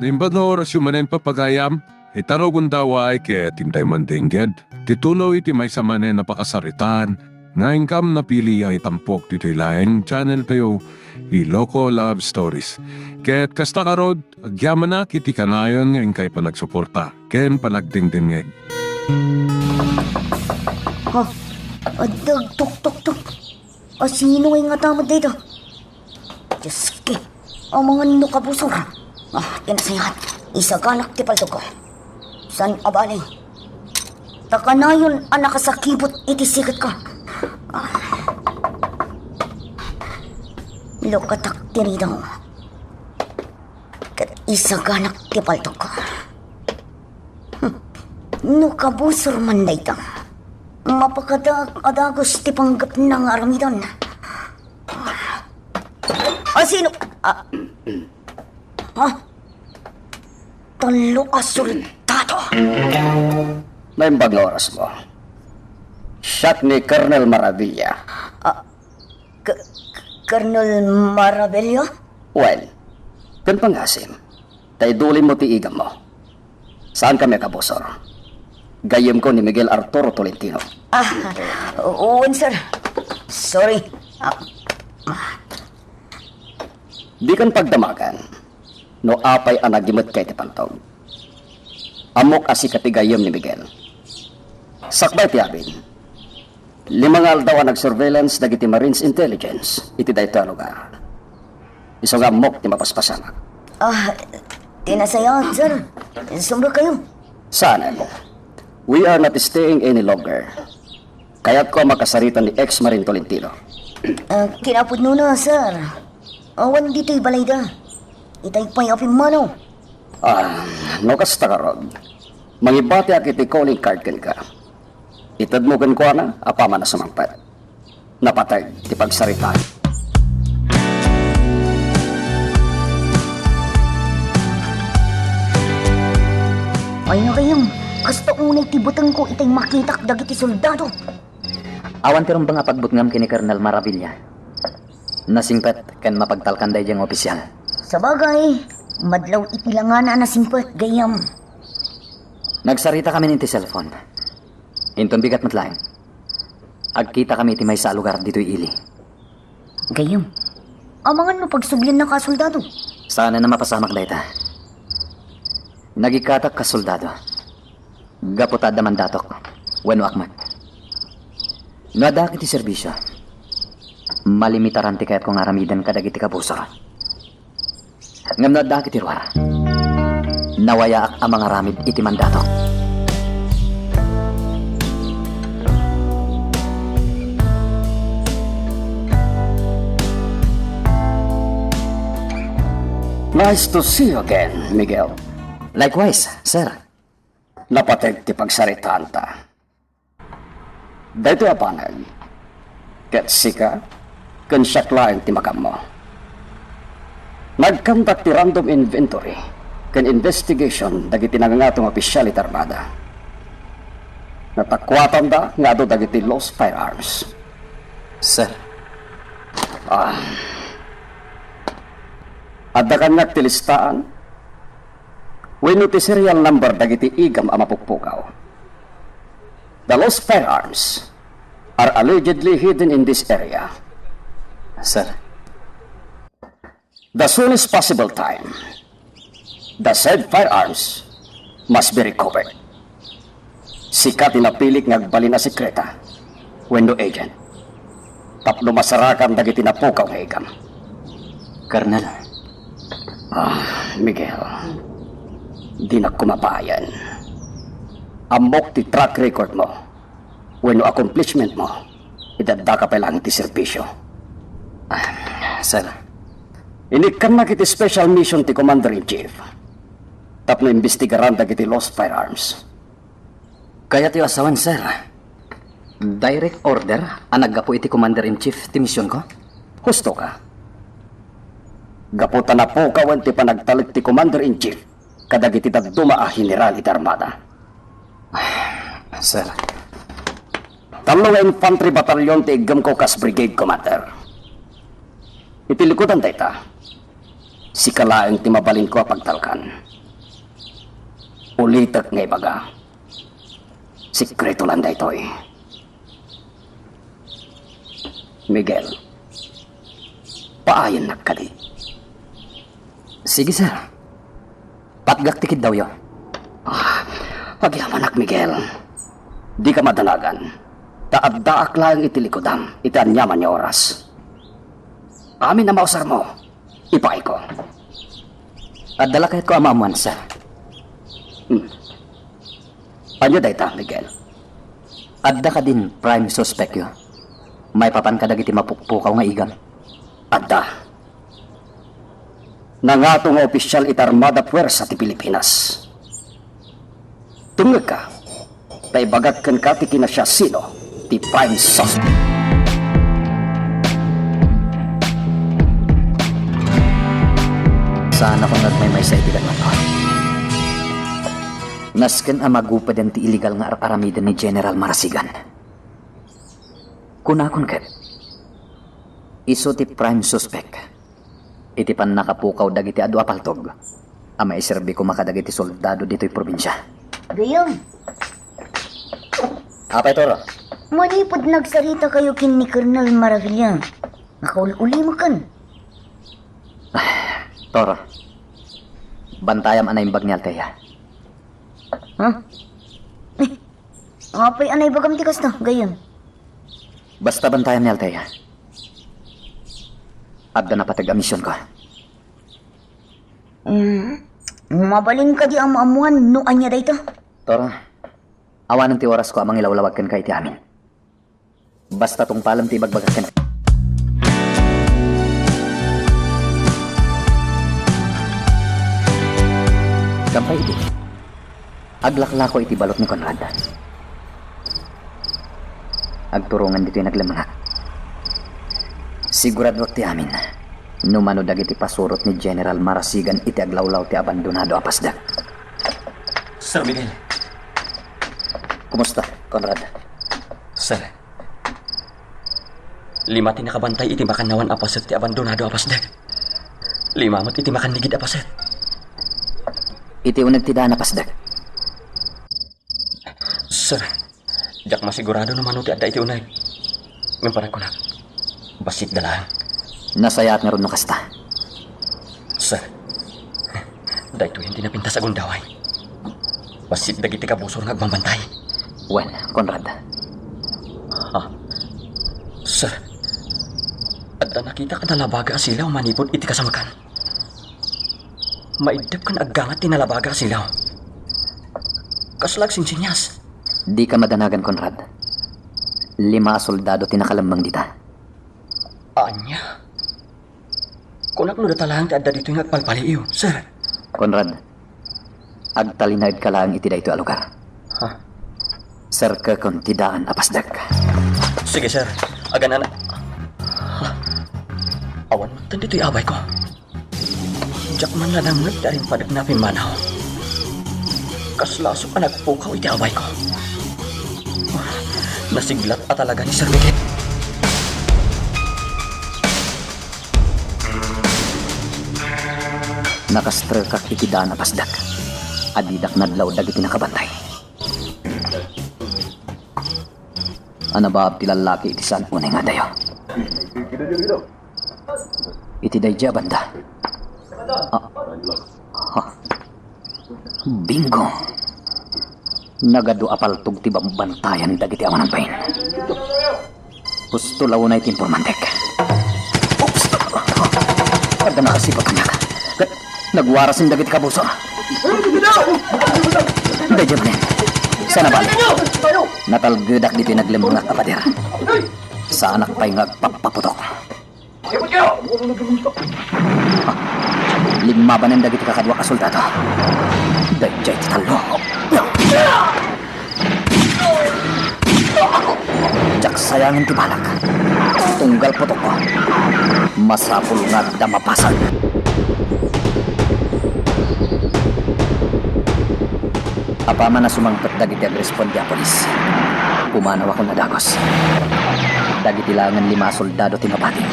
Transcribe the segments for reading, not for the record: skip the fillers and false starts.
Nimbano oras yung manen papagayam, itarogon daw ay kaya tintay mandingged. Titulo iti may samanen napakasaritan, nga income napili ang itampok dito ilaeng channel kayo, Iloko Love Stories. Kaya't kasta karod, agyaman na kiti kanayon nga kay panagsuporta, ken panagdingdingeg. Ha? Adag, tuk. Sino ay nga tamad dito? Diyos ki, ang mga nukabusor. Kinasayahan, isaganak ti palto ko. San abali? Taka na yun ang nakasakibot iti sikat ko. Lukatak tinidaw. Isaganak ti palto ko. Nukabusor man na ito. Mapakadagos ti panggap ng aramidan. Sino? Talo asultado. Naimbag na oras mo. Shot ni Colonel Maravilla. Colonel Maravilla? Well, kan pangasim. Taidulin mo ti igam mo. Saan kami kabusor? Gayem ko ni Miguel Arturo Tolentino. Oo, sir. Sorry. Di kan pagdamagan, no apay ang nagimot kay ti pantog. Amok asi katigayem ni Miguel. Sakbay ti abin. 5 aldaw ang nag-surveillance dagiti Marines Intelligence iti dayto a lugar. Iso nga amok ti mapaspasamak. Tinasayahan, sir. Sumbra kayo. Sana mo. We are not staying any longer. Kaya't ko makasaritan ni ex-Marine Tolentino. Kinapod na, sir. Awan dito'y balayda. Itay pa'y apimano. No kasta ka, Rod. Mangibati akiti calling card kan ka. Itad mo kan ko na, apama na sumangpat. Napatay, ti pagsaritan. Ay na kayong. Kasta unay tibutang ko itay makitak dagiti soldado. Awan tirong bang pagbutngam kini Colonel Maravilla. Nasingpet ken mapagtalkanday diyang opisyal. Sa bagay, madlaw ipilangan na simpet gayam. Nagsarita kami ninti cellphone. Inton bigat matlaing. Agkita kami ti may sa lugar dito'y ili. Gayam, amangan mo pagsublyan na kasoldado. Sana na mapasamak dayta. Nagikatak ka soldado. Gaputad naman datok. Weno akmat. Nadakit ti serbisyo. Malimitaran ti kayat kong aramidan kadagiti kabusor. Ngam nadakit ti ruwar. Nawayaak ang mga ramid iti mandatok. Nice to see you again, Miguel. Likewise, sir. Napatay ti pagsaritaan ta. Dito apanag. Ket sika, kan siyaklain ti makam mo. Nagkamtak ti random inventory, kan investigation dagiti nangangatong opisyal iti armada. Natakwatan da nga do dagiti lost firearms. Sir. Adda kanyak ti listaan, wenno ti serial number dagiti igam a mapukpukaw. The lost firearms are allegedly hidden in this area. Sir. The soonest possible time, the said firearms must be recovered. Sika tinapilik ngagbalin na sekreta, wenno agent. Tapno masarakan dagiti napukaw nga igam. Colonel. Miguel, di na kumabayan. Amok ti track record mo. Wenno accomplishment mo, idadda ka pa lang ti serbisyo. Sir. Inikan na kiti special mission ti Commander-in-Chief. Tapno imbestigaran dagiti lost firearms. Kaya ti asawan, sir. Direct order ang naggapo iti Commander-in-Chief ti misyon ko? Husto ka. Gaputan na po kawan ti panagtalit ti Commander-in-Chief kadagiti dagduma a General iti Armada. Sir. Talo nga infantry batalyon ti Igam ko kas Brigade Commander. Iti likudan dayta. Si kalaeng timabalin ko pagtalkan. Ulitak ngay baga. Sikreto lang da ito'y. Miguel, paayon nagkadi. Sige, sir. Patgak tikid daw yo. Pagyamanak, Miguel. Di ka madanagan. Taad-daak lang itilikodam. Itanyaman niya oras. Amin na mausar mo. Ipakay ko. At dala kahit ko amamuan, sir. Anyo dayta, Miguel? Adda ka din prime suspect yo. May papan ka dagiti mapukpukaw nga igam. Adda. Nangato nga opisyal iti Armada Puwersa ti Pilipinas. Tungag ka. Taibagat kan ka ti kinasya sino ti prime suspect. Sana kung nagmay sa itigan man ko. Nasken ang magupad ti illegal nga aramidan ni General Marasigan. Kunakon ket. Iso ti prime suspect. Iti pan nakapukaw dagiti adu apaltog. Ama iserbi ko makadagiti soldado dito'y probinsya. Gayam, Apay toro. manipod nagsarita kayo kin ni Colonel Maravilla. Nakauli mo kan. Toro. Bantayam anay bag ni Alteya. Ha? Apay anay bagam tikas na, gayam. Basta bantayam ni Alteya. Adda na patag ang misyon ko. Mabalin ka di ang maamuan no anya dayto. Toro. Awanan ti oras ko amang ilawlawag kan kay ti amin. Basta tong palam ti bagbagas kan. Gampay iti. Aglakla ko iti balot ni Conrad. Agturungan dito yung naglamanga. Sigurado ti amin. Numano dagiti pasurot ni General Marasigan iti aglawlaw ti abandonado apasda. Sir Miguel. Kumusta, Conrad? Sir. 5 ti nakabantay iti makannawan apaset ti abandonado apasdek. 5 mat iti makanigid apaset. Iti unag ti daan apasda. Sir. Diyak masigurado naman ti adda iti unay. Ngamparan ko na. Basit dalang. Nasayat nga ron no kasta. Sir. Dahito hindi napinta sa gundaway. Basit dagiti kabusor nga agmambantay. Wen, Conrad. Sir. Adda nakita ka nalabaga silaw manipod iti kasamakan. Maidap kan aggangat ti nalabaga silaw. Kaslag sinsinyas. Di ka madanagan, Conrad. 5 soldado tinakalambang dita. Anya? Kunak no datalang ti adda dito yung agpalpaliiw, sir. Conrad, agtalinaid ka lang iti dayto a lugar. Ha? Sir ka kon tidaan apasdag. Sige, sir. Agan na. Awan mo dito yung abay ko. Diyak man nanangat darin padagnapin manaw. Kaslasok ang nagpukaw iti abay ko. Nasiglat pa talaga ni Sir Miguel. Nakastre kak iti daan apasdag. Adidak nadlaw dagiti nakabantay. Anabab ti lalaki iti saan unay nga dayo. Iti dayja banda. Bingo. Nagadu apaltog ti bambantayan dagiti awan ng pain. Gusto lawunay ti informantek. Oops! Kada nakasipat anak. Nagwarasin dagiti kabuso. Dayja manin. Sana balik. Natalgedak dito naglemungak kapader. Sa anak pa'y ngagpapaputok. 5 ba nang dagiti kakadwa ka soldado? Dayjay ti talo. Jak sayangin ti balak. Tunggal putok ko. Masapul nga damapasan. Apaman na sumangpat dagiti agresponde a polis. Pumanaw ako na dagos. Dagiti langan 5 soldado tinabati.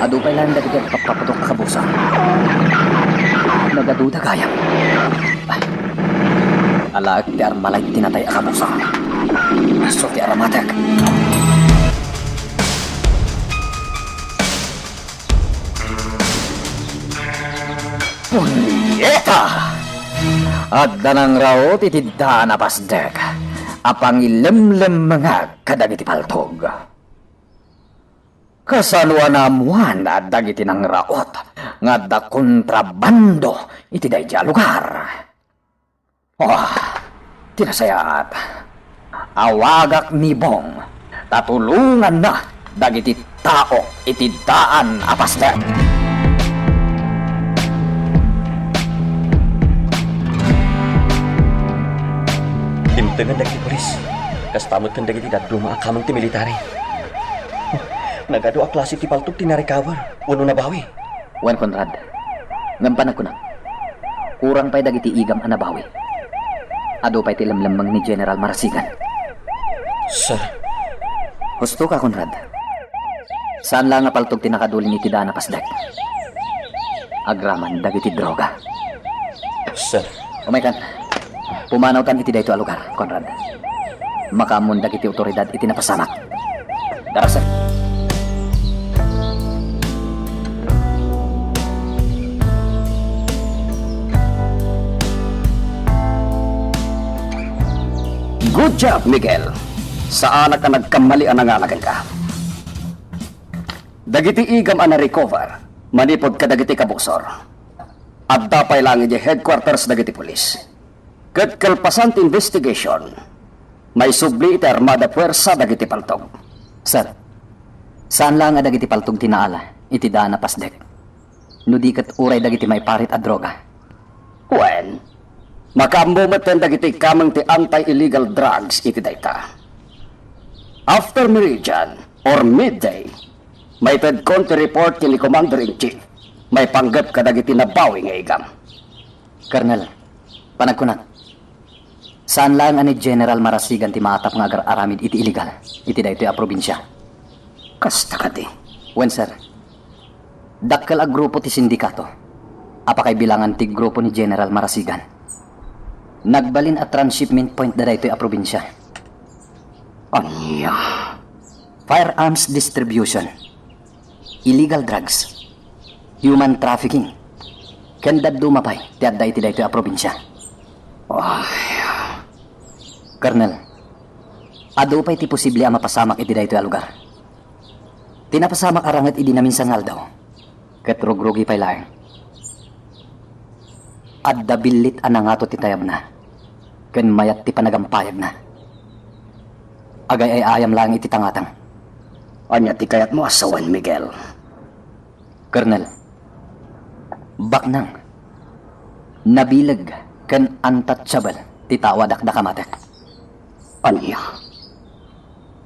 Adu pa lang dagiti papaputok ka kabusa. Nagaduda gayam. Ay, alaag ti armalay tinatay a kabusa. So ti aramatek. Punyeta! At danang raot itidda na pasdek. Apang ilemlem mga kadagiti paltog. Kasalwa na muan at dagiti ng raot nga da kontrabando iti dayja lugar. Oh, tinasayat. Awagak ni Bong, tatulungan na dagiti tao iti daan apasdek. Dimtengan dagiti polis. Kastamot kan dagiti dadlo mga kamang ti military. Nagado a klase ti paltog ti narikawar. Uno na bawi. Wan Conrad, ngampan ako na. Kurang pa'y dagiti igam anabawi. Ado pa'y tilamlamang ni General Marasigan. Sir, Husto ka, Conrad. Saan lang nga paltog tinakaduli ni Tidana Pasdek? Agraman dagiti droga. sir. Umaykan, pumanaw tan iti dayto a lugar, Conrad. Makamun dagiti otoridad iti napasamak. Darasa. Good job, Miguel. Saan ka nagkamali ang nangalagan ka? Dagiti igam ang na-recover, manipod ka dagiti kabusor. At dapay lang iti headquarters dagiti polis. Kat kalpasan ti investigation, may subli iti armada puwersa dagiti paltog. Sir, saan lang nga dagiti paltog tinaala iti Dana Pasdek? Nudi kat uray dagiti may parit a droga. When, makamumatan dagiti kamang ti anti-illegal drugs iti dayta. After meridian or midday, may Ted Conti report kini Commander-in-Chief. May panggap ka dagiti nabawi nga igam. Colonel, panagkunat. Saan lang ani General Marasigan ti maatap nga agar aramid iti illegal iti dayto a probinsya? Kasta ka di. Wen sir, dakkel a grupo ti sindikato. Apakay bilangan ti grupo ni General Marasigan. Nagbalin at transshipment point da dayto a probinsya. Anya. Firearms distribution, illegal drugs, human trafficking, kanda dumapay ti adda iti dayto a probinsya. Colonel, ado pa'y ti posible a mapasamak iti dayto a lugar. Tinapasamak arangat idi namin sangal daw. Ket rugrogi pa'y laeng. Adda bilit anangato ti tayab na. Ken mayat ti panagampayag na. Agay ay ayam lang iti tangatang. Anya ti kayat mo asawan, Miguel. Colonel, baknang, nabilag ken untouchable ti tawadak da kamatek. Anya.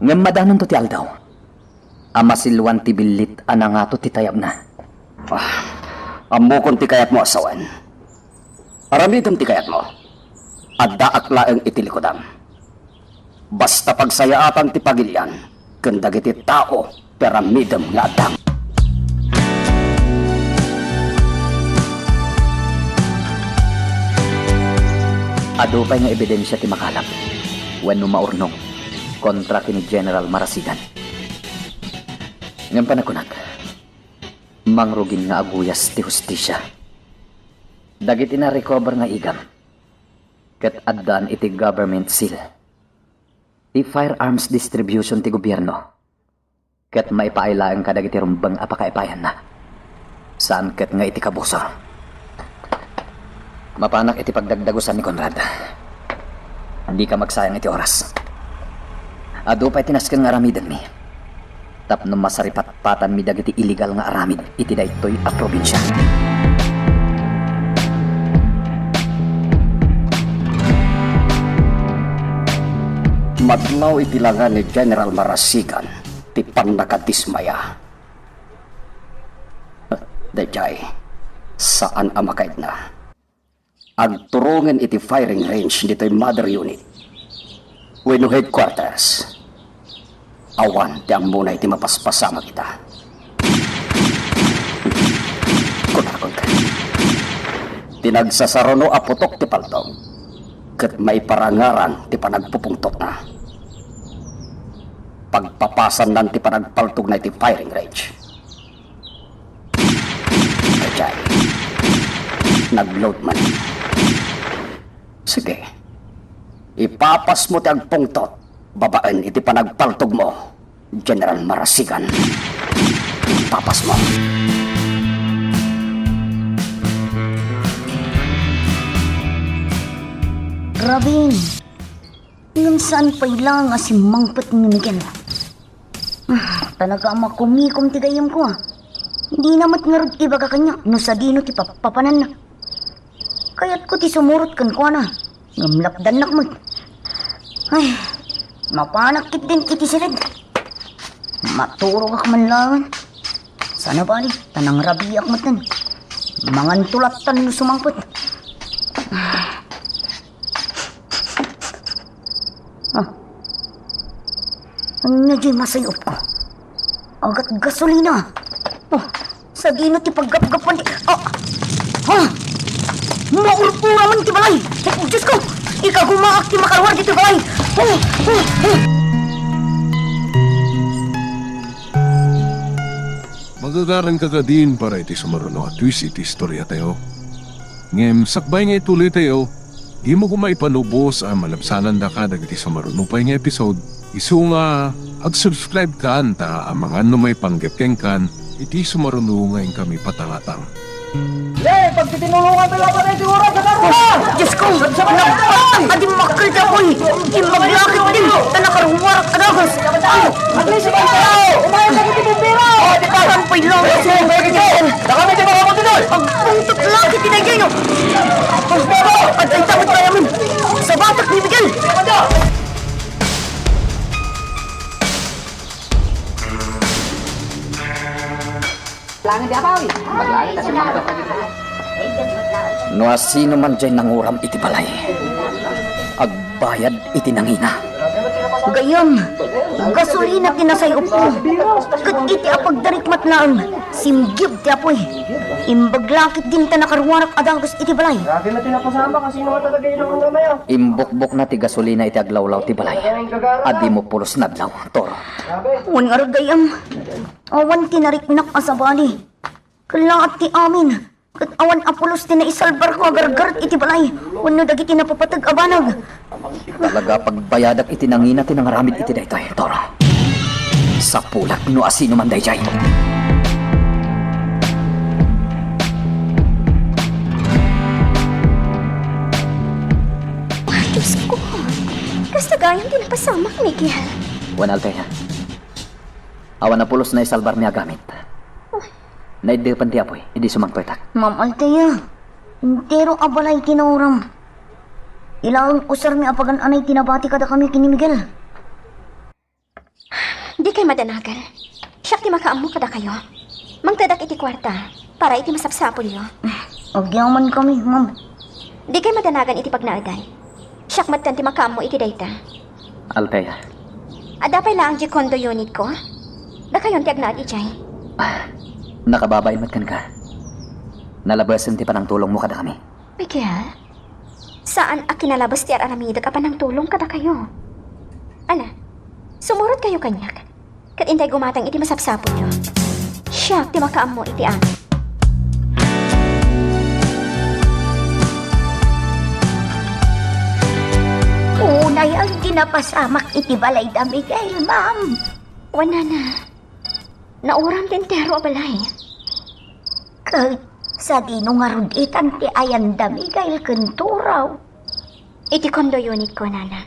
Ngem madanon to ti aldaw. Amasilwan ti bilit anangato ti tayab na. Amukon ti kayat mo asawan. Aramidam ti kayat mo. Adda aklaeng itilikodam. Basta pagsayaatan ti pagilyan, kanda giti tao, piramidam nga adam. Ado pa'y nga ebidensya ti makalap. When maurnong kontra kini General Marasigan. Ngam panakunak, mangrugin nga aguyas ti hustisya. Dagiti na recover nga igam. Ket addan iti government seal. Ti firearms distribution ti gobyerno. Ket maipailaeng kadagiti rumbang apakaipayan na. Saan ket nga iti kabusor. Mapanak iti pagdagdagusan ni Conrad. Hindi ka magsayang iti oras. Ado pa'y tinasken nga aramidan mi. Tapno masaripatpatan mi dagiti illegal nga aramid iti daytoy a probinsya. Madlaw itilangan ni General Marasigan ti pannakatismaya. Dayjay, saan amakaid na? Agturungan iti firing range dito'y mother unit. Wenno headquarters. Awan ti ang muna iti mapaspasama kita. Kunakon ka. Tinagsasarono aputok ti paltog. Kat may parangaran ti panagpupungtot na. Pagpapasan nan ti panagpaltog na ti firing range. Kajay, nagload man. Sige, ipapas mo ti agpungtot. Babaan iti panagpaltog mo, General Marasigan. Ipapas mo. Grabe. Nung saan pa ilang si Mangpet ni Miguel. Talaga makumikom ti gayam ko. Hindi namat ngarod ti baga kanya no sa dino ti papanan na. Kaya't ko ti sumurot kan ko na. Ngamlapdan nakmat. Ay, mapanakit din iti silid. Maturog ak man lang. Sana bali, tanang rabiak matan. Mangan tulatan no sumangpet. Ang medyo'y masayop ko. Agat gasolina. Oh, sa dino ti paggap-gapan ti... Maurpura man ti balay. Diyos ko, ikaw gumaak ti makarwar di ti balay. Magagaran ka din para iti sumaruno at twist iti istorya tayo. Ngem, sakbay nga ituloy tayo, di mo kumaipanubos ang malabsanan da ka dagiti sumaruno pa nga episode. Isu nga, ag-subscribe ka anta ang mga may panggepkeng kan, iti sumaruno ngayon kami patangatang. Diyos ko, nagpat adim makal ti apoy. Imaglakit din, tanakaruwarak adagos. Tampay lang kasi pagpuntot lakit tinagay nyo. At ay takot pa namin sa batak ni Miguel. No asino man dyan nanguram iti balay. Agbayad iti nangina. Gayam, gasolina tinasayop ko. Kat iti apagdarikmat lang, simgyub ti apoy. Imbaglakit din ta nakarwarak adagos iti balay. Imbukbok na ti gasolina iti aglawlaw ti balay. Adi mo pulos nadlaw, Toro. Wan nga gayam, awan tinariknak asabali. Kalaat ti amin. Kat awan apulos ti naisalbar ko agargarat iti balay. Wano dagiti napapatag abanag. Talaga pagbayadak iti nangina ti nangaramid iti daytoy, Toro. Sa pulat no asino man dayjay. Diyos ko, kasagayan din pasamak, Miguel. Wanalteya. Awan na pulos na isalbar niya gamit. Naidirpan ti apoy, hindi sumangpetak. Ma'am Altea, entero abalay kinauram. Ilang usar mi apagan anay tinabati kada kami kini Miguel. Di kay madanagan. Siyak ti makaammo kada kayo. Mangtadak iti kwarta, para iti masapsapol yo. Agyaman kami, ma'am. Di kay madanagan iti pagnaaday. Siyak matan ti makaammo iti dayta. Alteya. Adapay lang di condo unit ko. Da kayon ti agnaad ijay. Nakababay matkan ka. Nalabasan ti panang tulong mo kada kami. Miguel, saan a kinalabas ti aramida ka pa ng tulong kada kayo? Ana, sumurot kayo kanyak. Kat intay gumatang iti masapsapol nyo. Siya, ti makaam mo iti amin. Unay ang ginapasamak iti balay da Miguel, ma'am. Wana na. Nauram din tero balay. Kahit sa dino nga ruditan ti ayan da Miguel kenturaw. Iti condo unit ko, nana.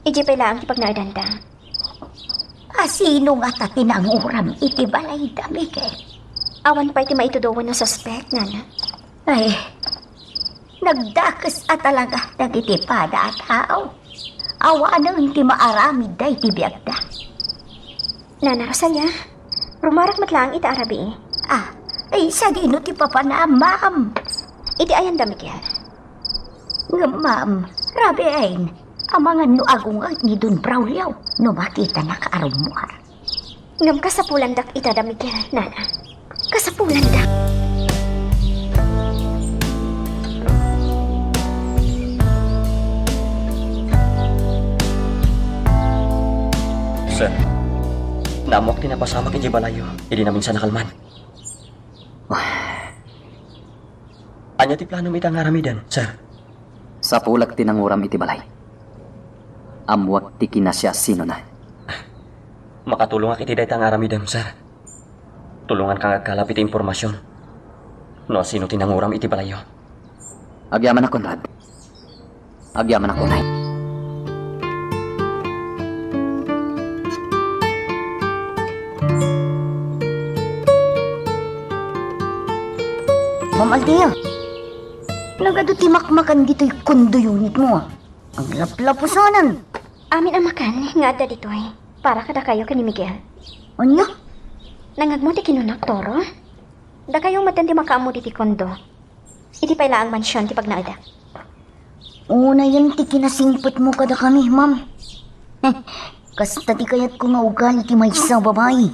Iti pala ang ipagnaadanda. Asino nga ta tinanguram iti balay da Miguel? Awan pa iti maitudowan ng suspect, nana. Ay, nagdakas at talaga nagitipada at tao. Awa nang ti maaramid da iti biyagda. Nana Rosalia, rumarak matlang iti arabi eh. Ay sa dino ti papana, ma'am. Iti ayan da, Miguel. Nga, ma'am, rabi ayn, amangan no agungat ni Don Braulio, no makita na kaarumuar. Ngam kasapulandak ita da, Miguel, nana. Kasapulandak. Sir, naamok tinapasamak iti balayo. Hindi namin sa nakalman. Anya ti plano mi tang aramidan, sir? Sa pulag tinanguram iti balay. Amwag ti kinasya sino na. Makatulong ak iti daytang aramidam, sir. Tulungan kang agkalap iti impormasyon. No sino tinanguram iti balayo. Agyaman ako, Conrad. Agyaman ako, Nay. Ma'am Althea, nagado ti makmakan dito'y kondo unit mo. Ang laplapusanan. Amin ang makan, nga adda dito ay. Para kada kayo ka ni Miguel. Anya? Nangagmo ti kinunak, Toro? Da kayong matandi makaamo di ti kondo. Iti pala ang mansyon ti pagnaada. Una yan ti kinasimpot mo kada kami, ma'am. Kasta ti kayat ko nga ugali ti may sa babae.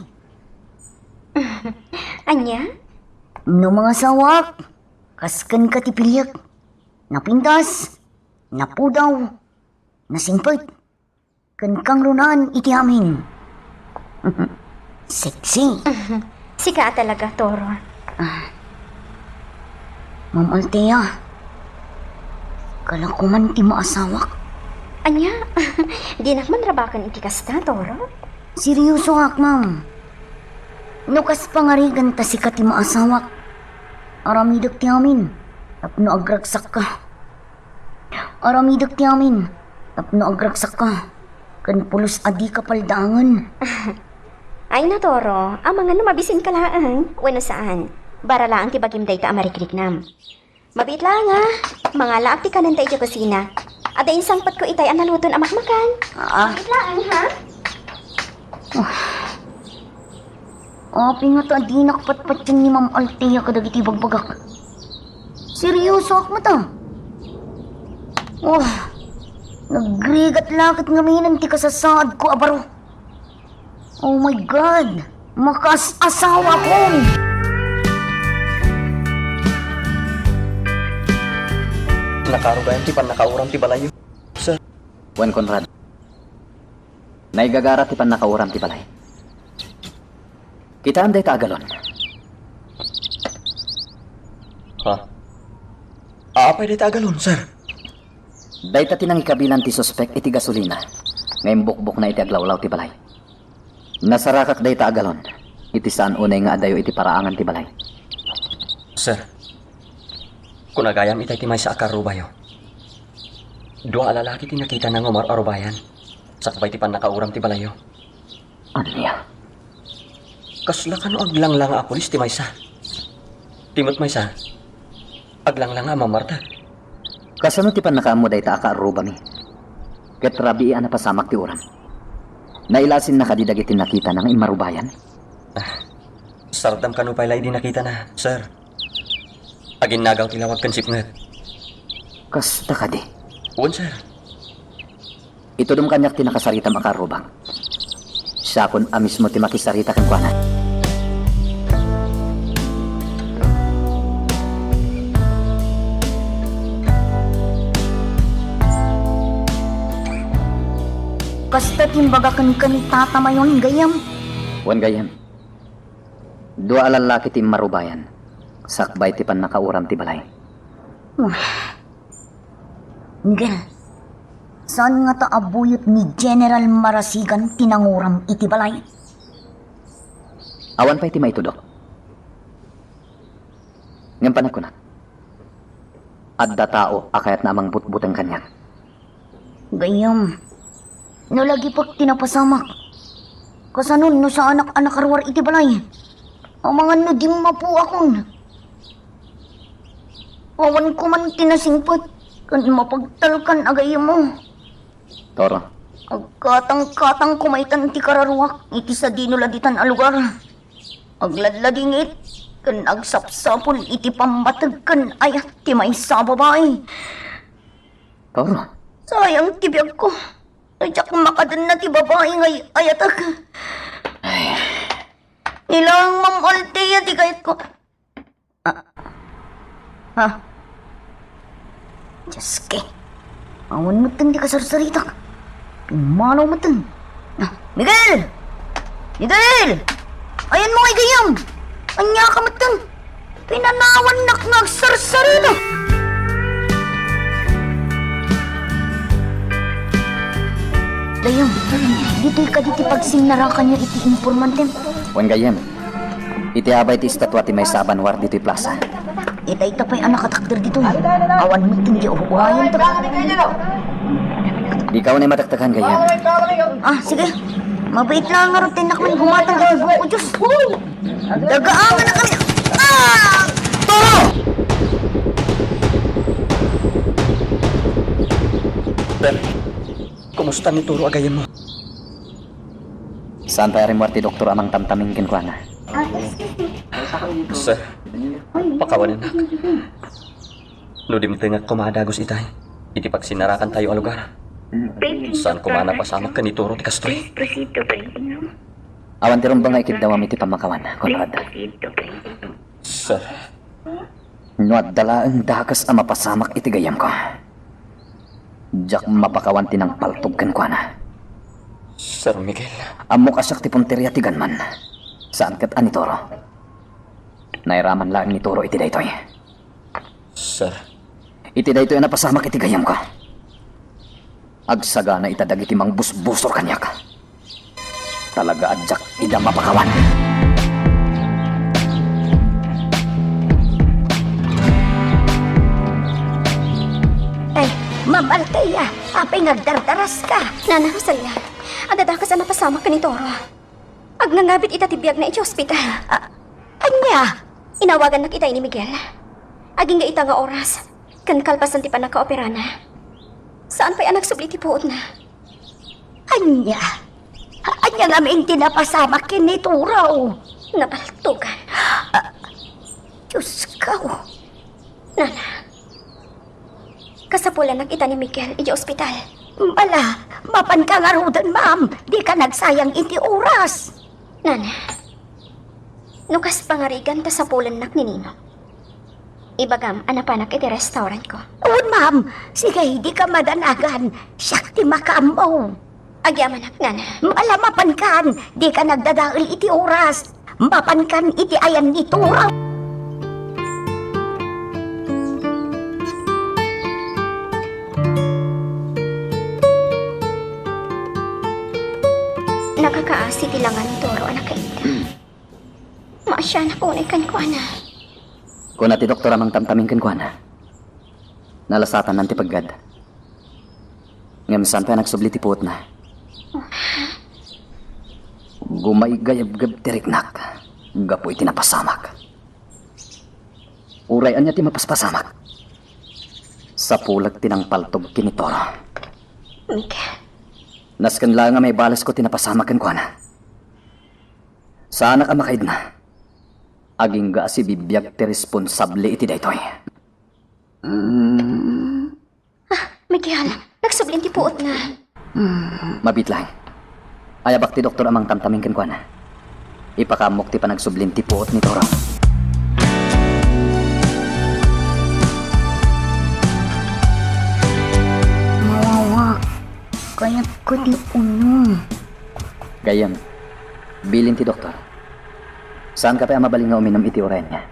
Anya? No mga sawak, kaskan ka ti pilyak. Napintas, napudaw, nasimpot. Kan kang runaan iti amin. Sexy. Sika talaga, Toro. Ma'am Althea, kala ko man ti maasawak. Anya? Di nakman rabakan iti kasta, Toro? Seryoso hak, ma'am. Nukas pangarigan ta si kati maasawak. Aramidak ti amin, tapno agragsak ka. Aramidak ti amin, tapno agragsak ka. Kan pulos adi ka paldangan. Ay na, Toro. Ang mga mabisin ka laan. Wano saan? Bara laang ti bagim day ta amarikliknam. Mabit lang ha. Mga laak ti kanan tayo sa kusina. Ada insangpat ko itay ang naluton amak makan. Mabit lang ha. Api nga ta di nakpatpat yan ni Ma'am Althea kadagiti bagbagak. Seryoso ak mo ta. Nagrigat lakit nga minan ti kasasaad ko abaro. Oh my God! Makas-asawa ko! Nakarugayan ti pan nakauram ti balayo. Sir, Juan Conrad. Naigagara ti pan nakauram ti balay. Kita anday taagalon. ha? Aapay di tagalon, sir. Dahil ta tinang ikabilan ti suspek iti gasolina. Ngayon bukbuk na iti aglawlaw ti balay. Nasarakak dahil taagalon. Iti saan unay nga adayo iti paraangan ti balay. Sir, kung nagayam itay ti may sa akarubayo. Dua alalaki ti nakita ng Omar Arubayan. Sakbay ti pan nakauram ti balayo. Anya? Kasla ka no aglanglang a pulis ti Maysa. Timot Maysa, aglanglang a mamarta. Kasano ti pan nakaamo dahil ta akaaruba mi? Ket rabi ana pasamak ti uram. Nailasin na kadidagiti nakita ng imarubayan? Sardam kanupay lay di nakita na, sir. Agin nagaw tilawag kan sipngat. Kasta ka di. Uwan, sir. Ito dum kanyak ti nakasarita makarubang. Siya kun amis mo ti makisarita kan kuana. Kasta timbagakan kami tatamayon gayam. Wan gayam. Dua alalaki ti marubayan. Sakbay ti pan nakauram ti balay. Miguel, saan nga ta abuyot ni General Marasigan tinanguram iti balay? Awan pa iti maitudok. Ngayon panak ko na. Adda tao akayat namang butbutang kanyak. Gayam, nalagi pag tinapasamak. Kasanon no sa anak-anak arwar iti balay. Ang mga no di mapu akon. Awan ko man tinasingpot. Kan mapagtalkan agay mo. Toro, Agkatang-katang kumaitan ti kararuak. Iti sa dinuladitan a lugar. Agladladingit. Kan agsapsapol iti pambatag kan ayat ti may sa babae. Toro. Sayang ti biyag ko. Nadyak makadan na ti babae ngay ayatag. Ilang Ma'am Althea ti kayat ko. Diyos ke. Awan mo tan di ka sarsaritak. Pimanaw mo tan. Miguel! Miguel! Ayan mo kay gayam! Anya ka matang! Pinanawan nak nagsarsari na! Gayam, dito'y ka diti pagsinarakan niya iti informantem. Wan gayem. Iti abay ti estatwa ti may saban war dito'y plaza. Ita pa'y anak katakder dito. Awan mo tinggi uhuwayan to. Di ka unay mataktakan gayem. Ah, sige. Mabait lang nga rin na kami gumatang dito buko, Diyos. Dagaangan na kami. Ah! Toro! Ben, kumusta ni Turo agayan mo? Saan pa rin ti doktor amang tamtaming kinkwana? Sir, pakawanin nak. No dimteng at kumadagos itay. Iti pagsinarakan tayo ang lugar. Saan kumana pasamak ka ni Turo ti Castroy? Awan ti rumbang ikid daw iti pamakawan, Conrad. Sir, No at dala ang dakas ang mapasamak iti gayam ko. Diyak mapakawan ti ng paltog kinkwana. Sir Miguel. Amok asyak ti punteriya ti ganman. Saan kat ani Toro? Nairaman lang ni Toro iti daytoy. Sir, Iti daytoy na pasamak iti gayam ko. Agsaga na itadag iti mang busbusor kanyak. Talaga adyak ida mapakawan. Ay, Ma'am Althea, apay ngagdardaras ka. Nana Rosalia, adadakas ang napasamak ka ni Toro. Agnangabit ita tibiyag na iti ospital. Anya? Inawagan na kita ni Miguel. Aging nga ita nga oras. Kan kalpasan ti pa nakaopera na. Saan pa'y anak subli ti puot na? Anya? Anya nga may tinapasama kinituraw. Napaltugan. Diyos ka, oh. Nana, kasapulan ita ni Miguel iti ospital. Bala, mapan ka nga rudan, ma'am. Di ka nagsayang iti oras. Nana, nukas pangarigan ta sa pulan nak ni Nino. Ibagam, anapanak iti restaurant ko. Oo, ma'am. Sige, di ka madanagan. Siyak ti makamaw. Agyaman nak, Nana. Bala, mapan kan. Di ka nagdadail iti oras. Mapan kan iti ayan ni turaw. Nakakaasi tilangan ni Toro, anak kaita. Maasya na kunay kan ko, ana. Kung ti doktor amang tamtaming kinkwana. Nalasatan nanti paggad. Ngam saan pa nagsubli ti puot na. Gumaigayab-gab tiriknak. Gapo iti napasamak. Urayan niya ti mapaspasamak. Sa pulag tinang paltog kinitoro. Miguel, Naskan lang nga may balas ko tinapasamak kinkwana. Sana ka makaid na. Aging ga si bibiyag ti responsable iti daytoy. Miguel, nagsublin ti puot na. Mabit lang. Ayabak ti doktor amang tamtaming kinkwana. Ipakamok ti panagsublim ti puot ni Toro. Mawawa. Kaya't ko di uno. Gayam, bilin ti doktor. Saan ka pa mabaling nga uminom iti oren niya?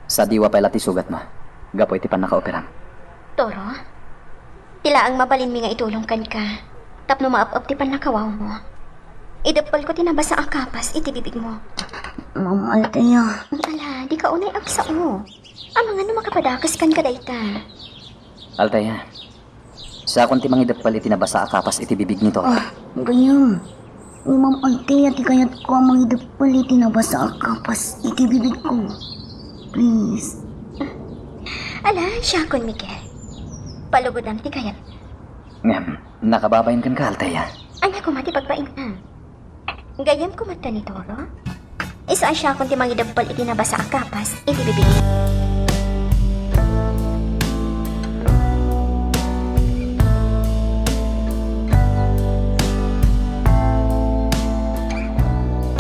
Sa diwa pa ti sugat mo. Gapo iti pan nakaoperam. Toro, tila ang mabalin mi nga itulong kan ka. Tapno maap-ap ti pan nakawaw mo. Idapal ko tinabasa ang kapas iti bibig mo. Ma'am Althea. Ala, di ka unay ang sao. Amang ano makapadakas kan ka dayta. Althea, sa akong ti mangidapal iti nabasa ang kapas iti bibig nito. Gayam. Ma'am Althea, ti kayat ko ang mga idapaliti na basa kapas iti bibig ko. Please. Ala, siya kon Miguel. Palugodan ti kayat. Ngam, nakababayan kan ka, Althea. Anya ko mati pagpain na. Gayam ko mata ni Toro. Isa siya kon ti mangidapal iti nabasa ang kapas iti bibig.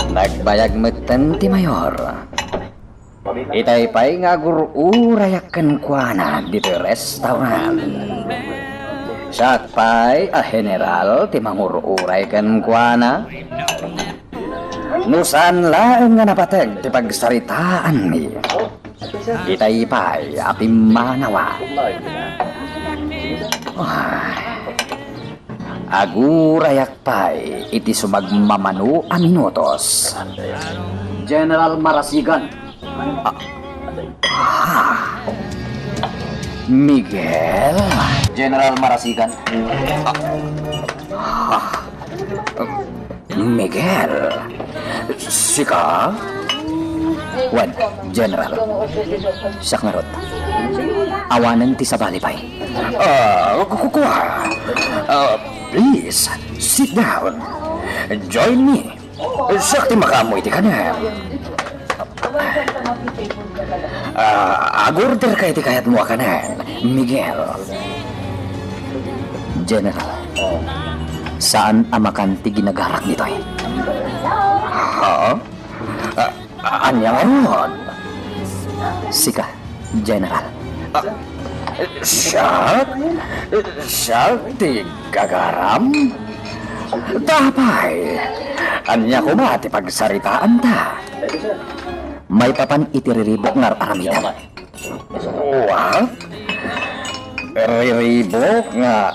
Nagbayag metten ti mayor. Itay pa'y nga gururayakan kwa na dito restaurant. Sakpay, general, ti mangururay kan kuana. Nusan laeng nga napateg ti pagsaritaan ni. Itay pa'y api manawa. Agurayak pa'y iti sumagmamanu a minutos. General Marasigan. Miguel? General Marasigan? Miguel? Sika? Wan, General. Siyak nga rod. Awanan ti sa balipay. Kukuha. Please, sit down. Join me. Siyak ti makamoy ti kanan. Agorder kay ti kayat mo kanan, Miguel. General, saan amakan ti ginagarak nito'y? Ha? Anyang rod? Sika, General. Siya? Siya ti gagaram? Tapay, anya kumati pagsaritaan ta. May papan itiriribok ngar aramidan. What? Riribok nga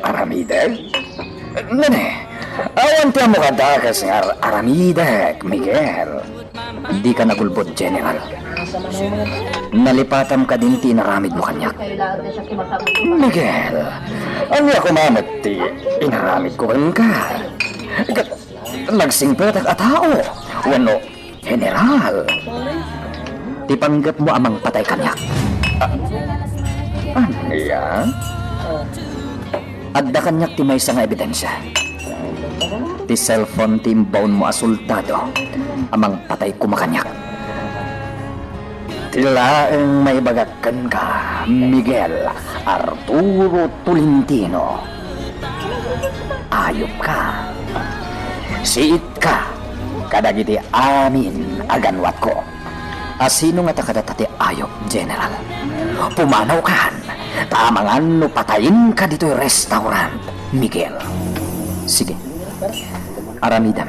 aramidan? Nene, awan ti mo kadakas ngar aramidek, Miguel. Di ka nagulbod, General. Nalipatam ka din ti naramid mo kanyak. Miguel, anya kumamit ti inaramid ko ka. Nagsingpet at tao. Wano, General. Ti panggap mo amang patay kanyak. Ano yan? Adda kanyak ti may nga ebidensya. Ti cellphone ti imbawn mo asultado amang patay kumakanyak. Tilaeng may bagakan ka, Miguel Arturo Tolentino. Ayop ka. Siit ka. Kadagiti amin aganwat ko. Asino nga takadati ayop, General? Pumanaw kan. Tamangan no patayin ka dito'y restaurant, Miguel. Sige. Aramidam.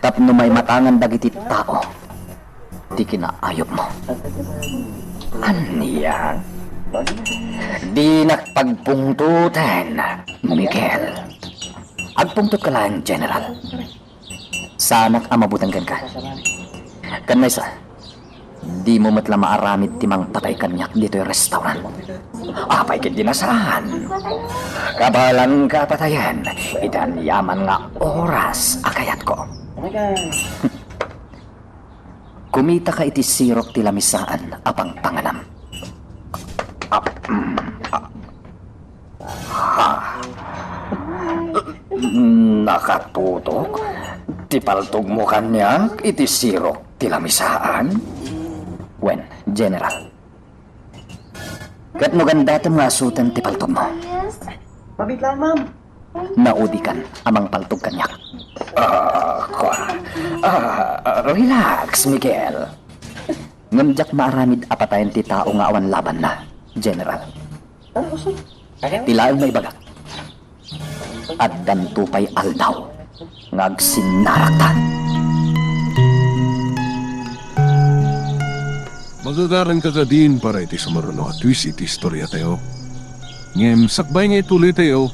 Tapno may matangan dagiti tao. Di kinaayop mo. Aniya? Di nakpagpungtutan, Miguel. Agpungtut ka lang, General. Sanak amabutanggan ka. Kanay sa, di mo matla maaramid timang patay kanyak dito'y restaurant. Apay kit dinasahan. Kabalang kapatayan, itan yaman nga oras akayat ko. Kumita ka iti sirok ti lamisaan apang panganam. Nakatutok? Ti paltog mo kanya iti sirok ti lamisaan? Wen, General. Kat mo gandatam nga asutan ti paltog mo. Mabit lang, ma'am. Naudikan amang paltog kanyak. Relax, Miguel. Ngamjak maaramid apatayan ti tao nga awan laban na, General. Tilaan may bagak. At dantupay aldaw. Ngagsinaraktan. Magagaran ka ka din para iti sumaruno at twist iti istorya tayo. Ngem, sakbay nga ituloy tayo.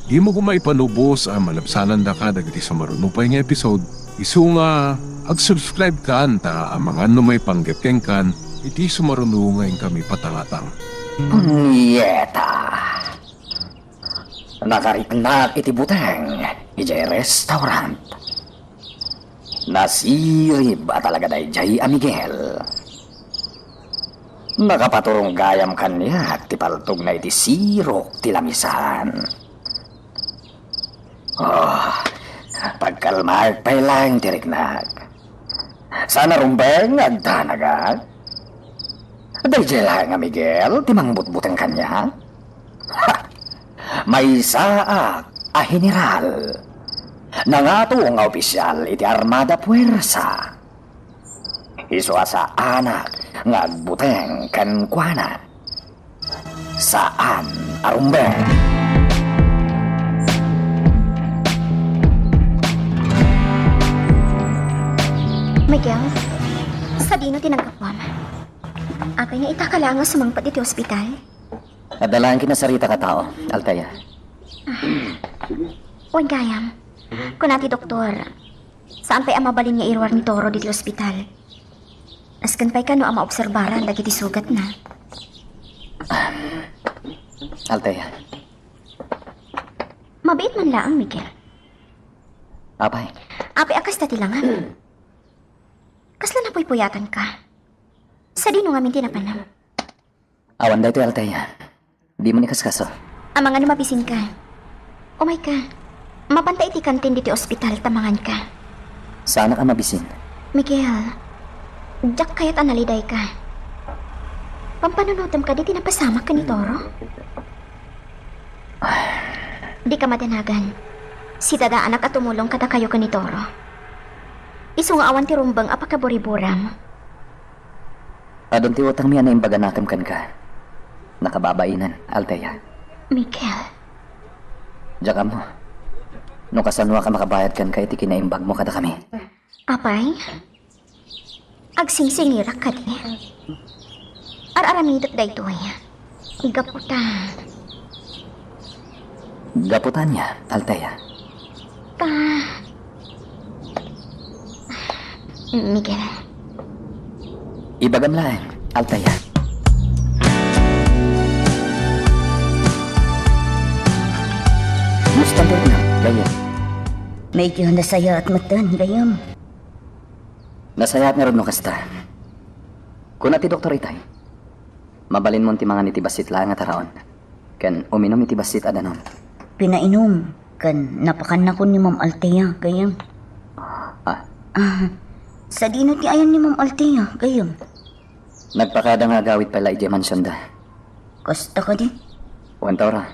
Di mo kumaipanubos ang malapsanan da ka dagiti sumaruno pa nga episode. Isu nga, ag-subscribe ka anta ang mga ano may panggapkeng kan iti sumaruno ngayon kami patangatang. Punyeta. Nakariknak iti buteng, ijay restaurant. Nasirib at talaga day jay Miguel. Nakapaturong gayam kanya ti paltog na iti sirok ti lamisan. Pagkalmag pa'y lang tiriknag. Sana rumbeng agdanagag. Day lang Miguel, timang butbuteng kanya. May saak a general. Nangato nga opisyal iti Armada Puwersa. Iso sa anak nga agbuteng kan kuana. Saan arumbeng? Miguel, sa dino tinanggap mo, ama. Akay nga itakala nga sumangpat iti ospital. Adalahan kinasarita ka tao, Althea. Uwan gayam, kung nati doktor, saan pa'y amabalin nga irwar ni Toro diti ospital? Askan pa'y ka no ama obserbaran lagi ti sugat na. Althea, Mabait man laang, Miguel. apay, Api akas tati lang, ha? Kasla na puyatan ka. Sa dino nga minti na panam. awan da ito Althea. Di mo ni kaskaso. Ang mga numabisin ka. Oh my ka. Mapantay ti kantin diti ospital tamangan ka. Sana ka mabisin. Miguel, jak kaya't analiday ka. Pampanunutam ka diti napasama ka ni Toro. Di ka matanagan. Si tada anak at tumulong kada kayo ka ni Toro. Iso nga awan ti rumbang apakaburiburam. Adon ti utang miya na imbaga nakam kan ka. Nakababainan, Althea. Miguel, Diyak mo. No kasanwa ka makabayad kan ka iti kinaimbag mo kada kami. apay? Agsingsingirak ka di. Ar-aramidot da ito ay. Gaputa. Gaputan niya, Althea. Miguel, Ibagam lang, Althea. Musta doon na, ganyan. Medyo nasaya at matan, gayam. Nasayat nga rin no kasta. Kung ti Dr. Itay, mabalin mo ti mga nitibasit lang at haraon. Kan uminom itibasit adanon. Pinainom, kan napakan na ko ni Ma'am Althea, gayam. Ah, Sa dino ti ayan ni Ma'am Althea, gayam. nagpakada nga gawit pala iti mansyon da. Kasta ka di? Wantaura.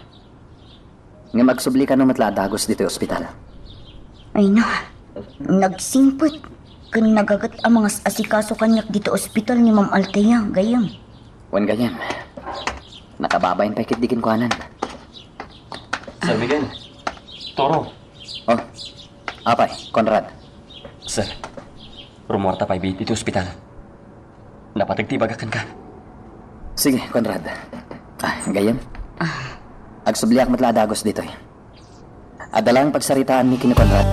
Nga magsubli ka no matladagos dito ospital. Ay na, nagsimpot. Kan nagagat ang mga asikaso kanyak dito ospital ni Ma'am Althea, gayam. Wan ganyan. Nakababayin pa ikit-dikin ko anan. Sir Miguel. Toro. Oh, apay, Conrad. Sir, rumorta pa'y dito ospital. Napatagtibagakan ka. Sige, Conrad. Gayam. Agsubliak matladagos dito eh. Adalang pagsaritaan ni kini Conrad.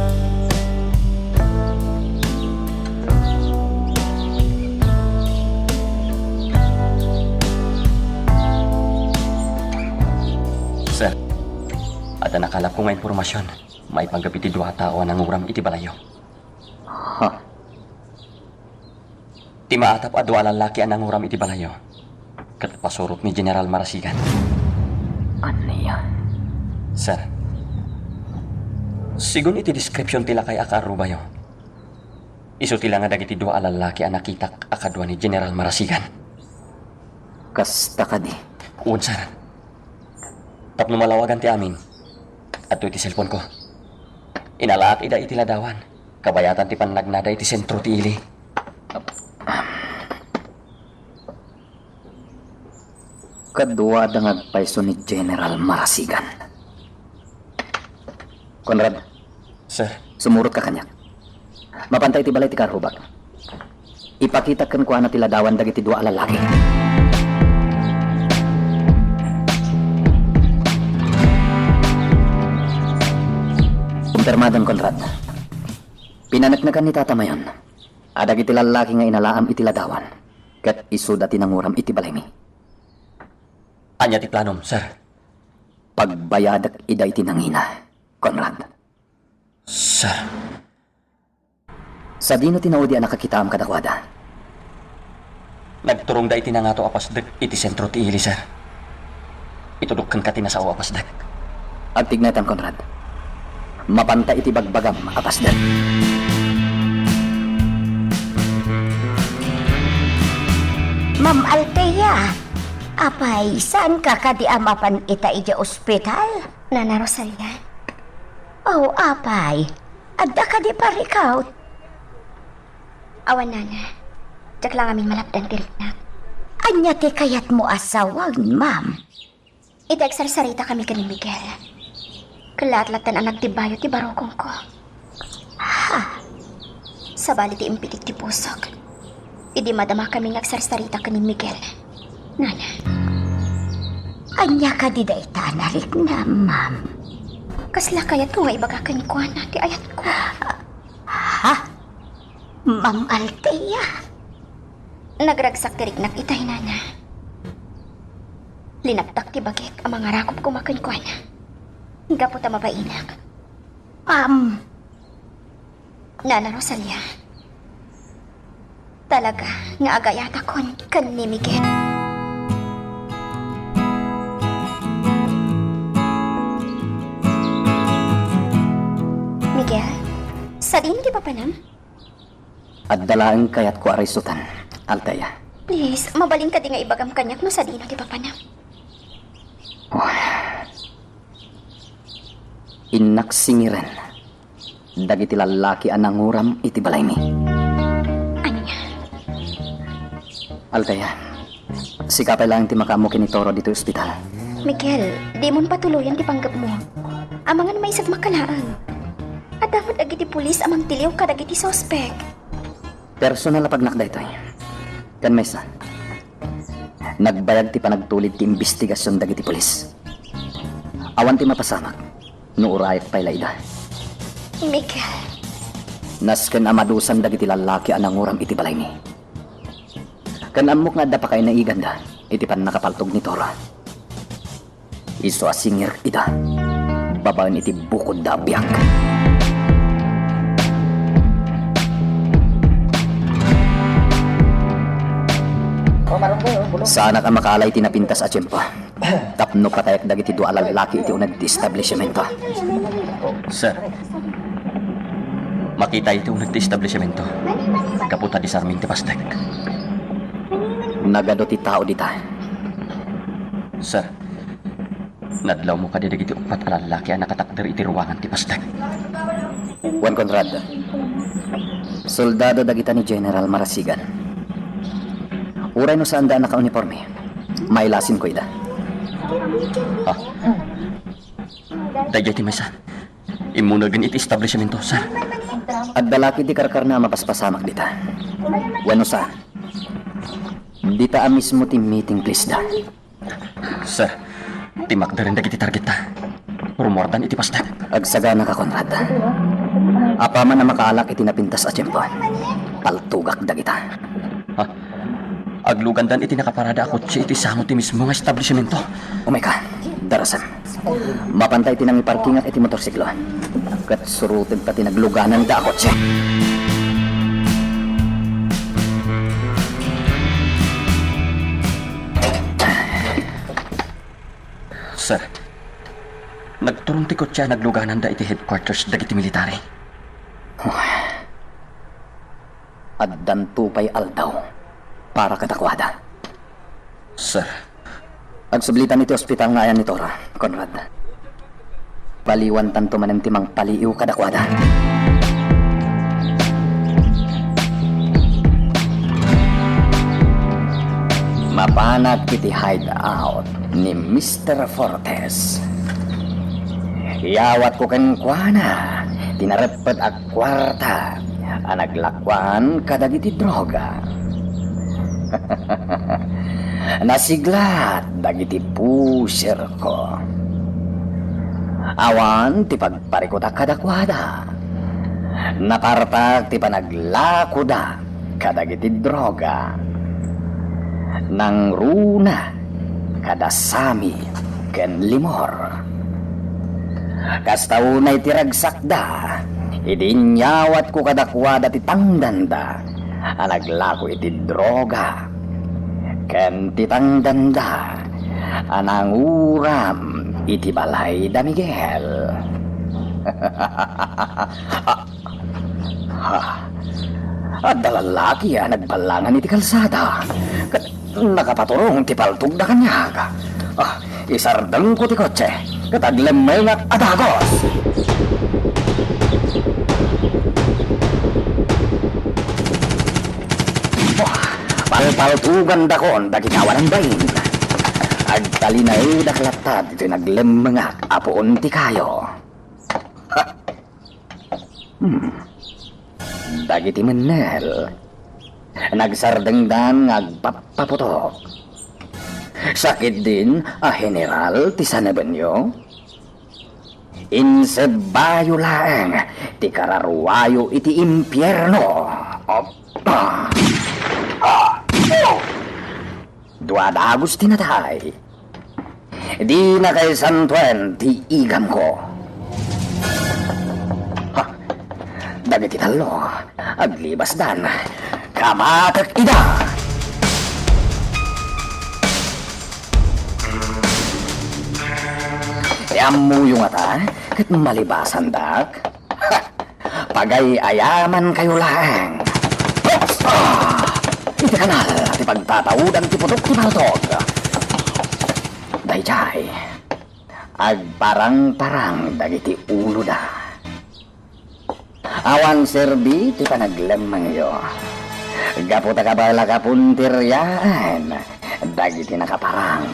Sir, at nakalap ko nga impormasyon. May panggapiti dua tao ang uram iti balayo. Ha? Ti maatap a dua lalaki ang uram iti balayo. Kat pasurot ni General Marasigan. Ano yan? Sir, sigun iti description tila kay akarubayo. Iso tila nga dagiti dua lalaki ang nakitak akadwa ni General Marasigan. Kasta ka di. Uwan, sir. Tapno malawagan ti amin. At iti cellphone ko. Inalaat ida iti ladawan. Kabayatan ti pannagnada iti sentro ti ili. Kadwa dangag paiso ni General Marasigan. Conrad, Sir, sumurot ka kanyak. Mapantay ti balay ti karhubag. Ipakita kan kuha na ti ladawan dagiti dua lalaki. Kumpirmadan, Conrad. Pinanagnagan ni Tata Mayon. Adag iti lalaki nga inalaam iti ladawan. Kat isuda tinanguram iti balay mi. anya ti planom, sir. Pagbayadak iday tinangina, Conrad. Sir, Sa dino tinaudi ang nakakita am kadakwada. nagturong da iti nangato apasdag iti sentro ti ili, sir. Itudukkan ka tinasaw apasdag. Agtignatan, Conrad. Mapanta iti bagbagam apasdan. Ma'am Althea, apay, saan ka kadiamapan ita ija ospital? Nana Rosalia. Oh, apay, adda ka di parikaw. Awan, Nana. Jak lang amin malapdan tiriknak. Anya ti kayat mo asawag, ma'am. Ita-eksarsarita kami ka ni Miguel. Kalat-latan ang nagtibayo ti barokong ko. Sa bali ti impitik ti pusok. Idi madama kami nagsarsarita ka ni Miguel. Nana, Anya ka di da itanarik na, ma'am. kasla kayat ko nga ibagakan ko na ti ayat ko. Ha? Ma'am Althea? Nagragsak ti riknak itay nana. Linaptak ti bagik ang mga rakop ko makan ko na. Gapo ta mabainak. Nana Rosalia. Talaga nga agayata kon kan ni Miguel. Miguel, sa din di pa panam? At dalaan kayat ko arisutan, Althea. Please, mabalin ka di nga ibagam kanyak no sa dino di pa panam. Inaksingiran. Dagiti lalaki ananguram iti balay mi. Ano niya? Althea, sikapay lang ti makamo kini Toro dito ospital. Miguel, di mon patuloyan ti panggap mo. Amangan may isag makalaan. At dapat agiti pulis amang tiliw kadagiti sospek. Personal na pagnakda ito. Kan Mesa, nagbayag ti panagtulid ti investigasyon dagiti pulis. Awan ti mapasamak, nuurayat pay laida. Miguel, Nasken amadusan dagiti lalaki ananguram iti balay ni. Kan amok nga da pa kay naiganda, iti pan nakapaltog ni Tora. Iso asingir ida, babaan iti bukod da biyak. Sana ka makalay tinapintas a tiyempo. Tapno patayak dagiti dua lalaki iti unad di establishmento. Sir, makita ito nagti-establishmento. Kaputa di Sarming ti Pastek. Nagado ti tao dita. Sir, nadlaw mo ka di dagiti upat a lalaki ang nakatakder iti ruwangan ti Pastek. Juan Conrad, soldado dagita ni General Marasigan. Uray no saan daan naka-uniforme. May lasin ko ida. Ha? Dagay ti Mesa. Imunagan iti establishmento, sir. At dalaki di karkar na mapaspasamak dita. Wano sa? Dita a mismo ti meeting please da. Sir, timak na rin dagiti target ta. Rumordan iti Pastek. Agsagana ka, Conrad. Apa man na makaalak iti napintas a tiyempo. Paltugak dagita. Ha? Aglugandan iti nakaparada ako si iti samo ti mismo nga establishmento. Umay ka, darasan. Mapantay ti nang iparkingat iti motorsiklo. Kat surutin pati nagluganan da ako siya. Sir, nagturong ti kotse nagluganan da iti headquarters dagiti military. At dantupay aldaw para katakwada. Sir, Agsublitan iti ospital nga ayan ni Tora, Conrad. Baliwan tanto manem timang paliiw kadakwada. Mapanag iti hideout ni Mr. Fortes. Iyawat ko ken kuana, tinarepet ak kwarta, anaglakwan kadagiti droga. Nasiglat dagiti pusher ko. Awan ti pagparikuta kadakwada. Napartag ti panaglakuda kadagiti droga. Nang runa kadasami ken limor. Kastaunay ti ragsakda, idinyawat ko kadakwada ti tangdanda. Anaglako iti droga. Ken titangdanda anang uram iti balay da Miguel. At dalalaki nagbalangan iti kalsada. Kat nakapaturong ti paltog da kanyaga. Isardang ko ti kotse. Kat aglemay nga adagos. Paltugan da kon dagitawa ng bayin. Agtalinaw da kalatad ito naglemangak apoon ti kayo. dagiti menel. Nagsardengdan ngagpapaputok. Sakit din a general ti sanabanyo. Insebayo laeng ti kararwayo iti impyerno. Duadagos tinatay. Di na kay santuen ti igam ko. Ha, dagiti talo, aglibas dan, kamatak ida. Tiammo yung ata, kat malibasan dak. Ha, pagay ayaman kayo lang. Iti kanal, ti pagtataudan ti putok ti paltog. Dayjay, agparang-parang dagiti ulo da. Awan serbi ti panaglemang yo. Gaputa kabala kapuntiryaan, dagiti nakaparang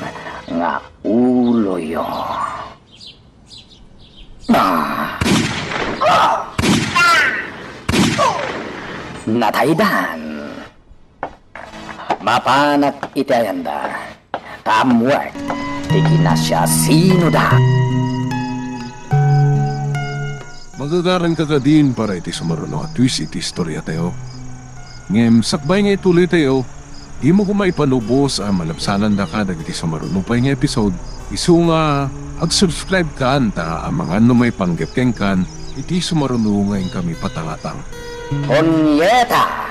nga ulo yo. Nataydan. Mapanak itayanda. Tamuak. Di kinasya sino da. Magagaran ka ka din para iti sumaruno at twist iti istorya tayo. Ngem, sakbay nga ituloy tayo, di mo kumaipanubos ang malabsanan da ka dagiti sumaruno pa nga episode. Isu nga, ag-subscribe ka anta ang mga may panggap kan, iti sumaruno ngayon kami patangatang. Onyeta.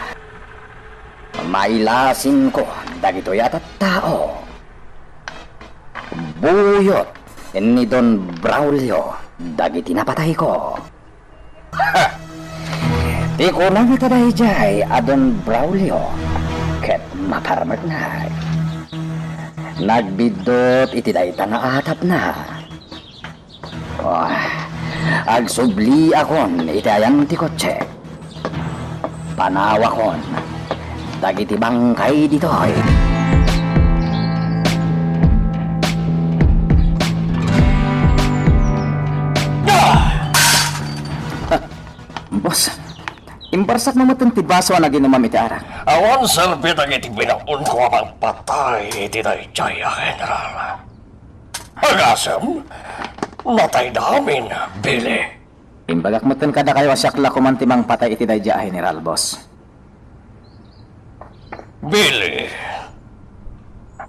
Mailasin ko dagito yata tao. Buyot ni Don Braulio dagiti napatay ko. Ha! Di ko nang itadayjay a Don Braulio ket maparmat na. Nagbidot iti dayta nga atap na. Oh, agsubli akon iti ayan ti kotse. Panawakon dagiti bangkay ditoy. Boss, imbarsak mo matang tibaso na ginumam iti arak. Awan salbit ang iti binaun ko abang patay iti dayjaya, General. Agasam, natay namin, Billy. Imbagak mo kada kayo asyakla kumantimang patay iti dayja general, boss. Billy,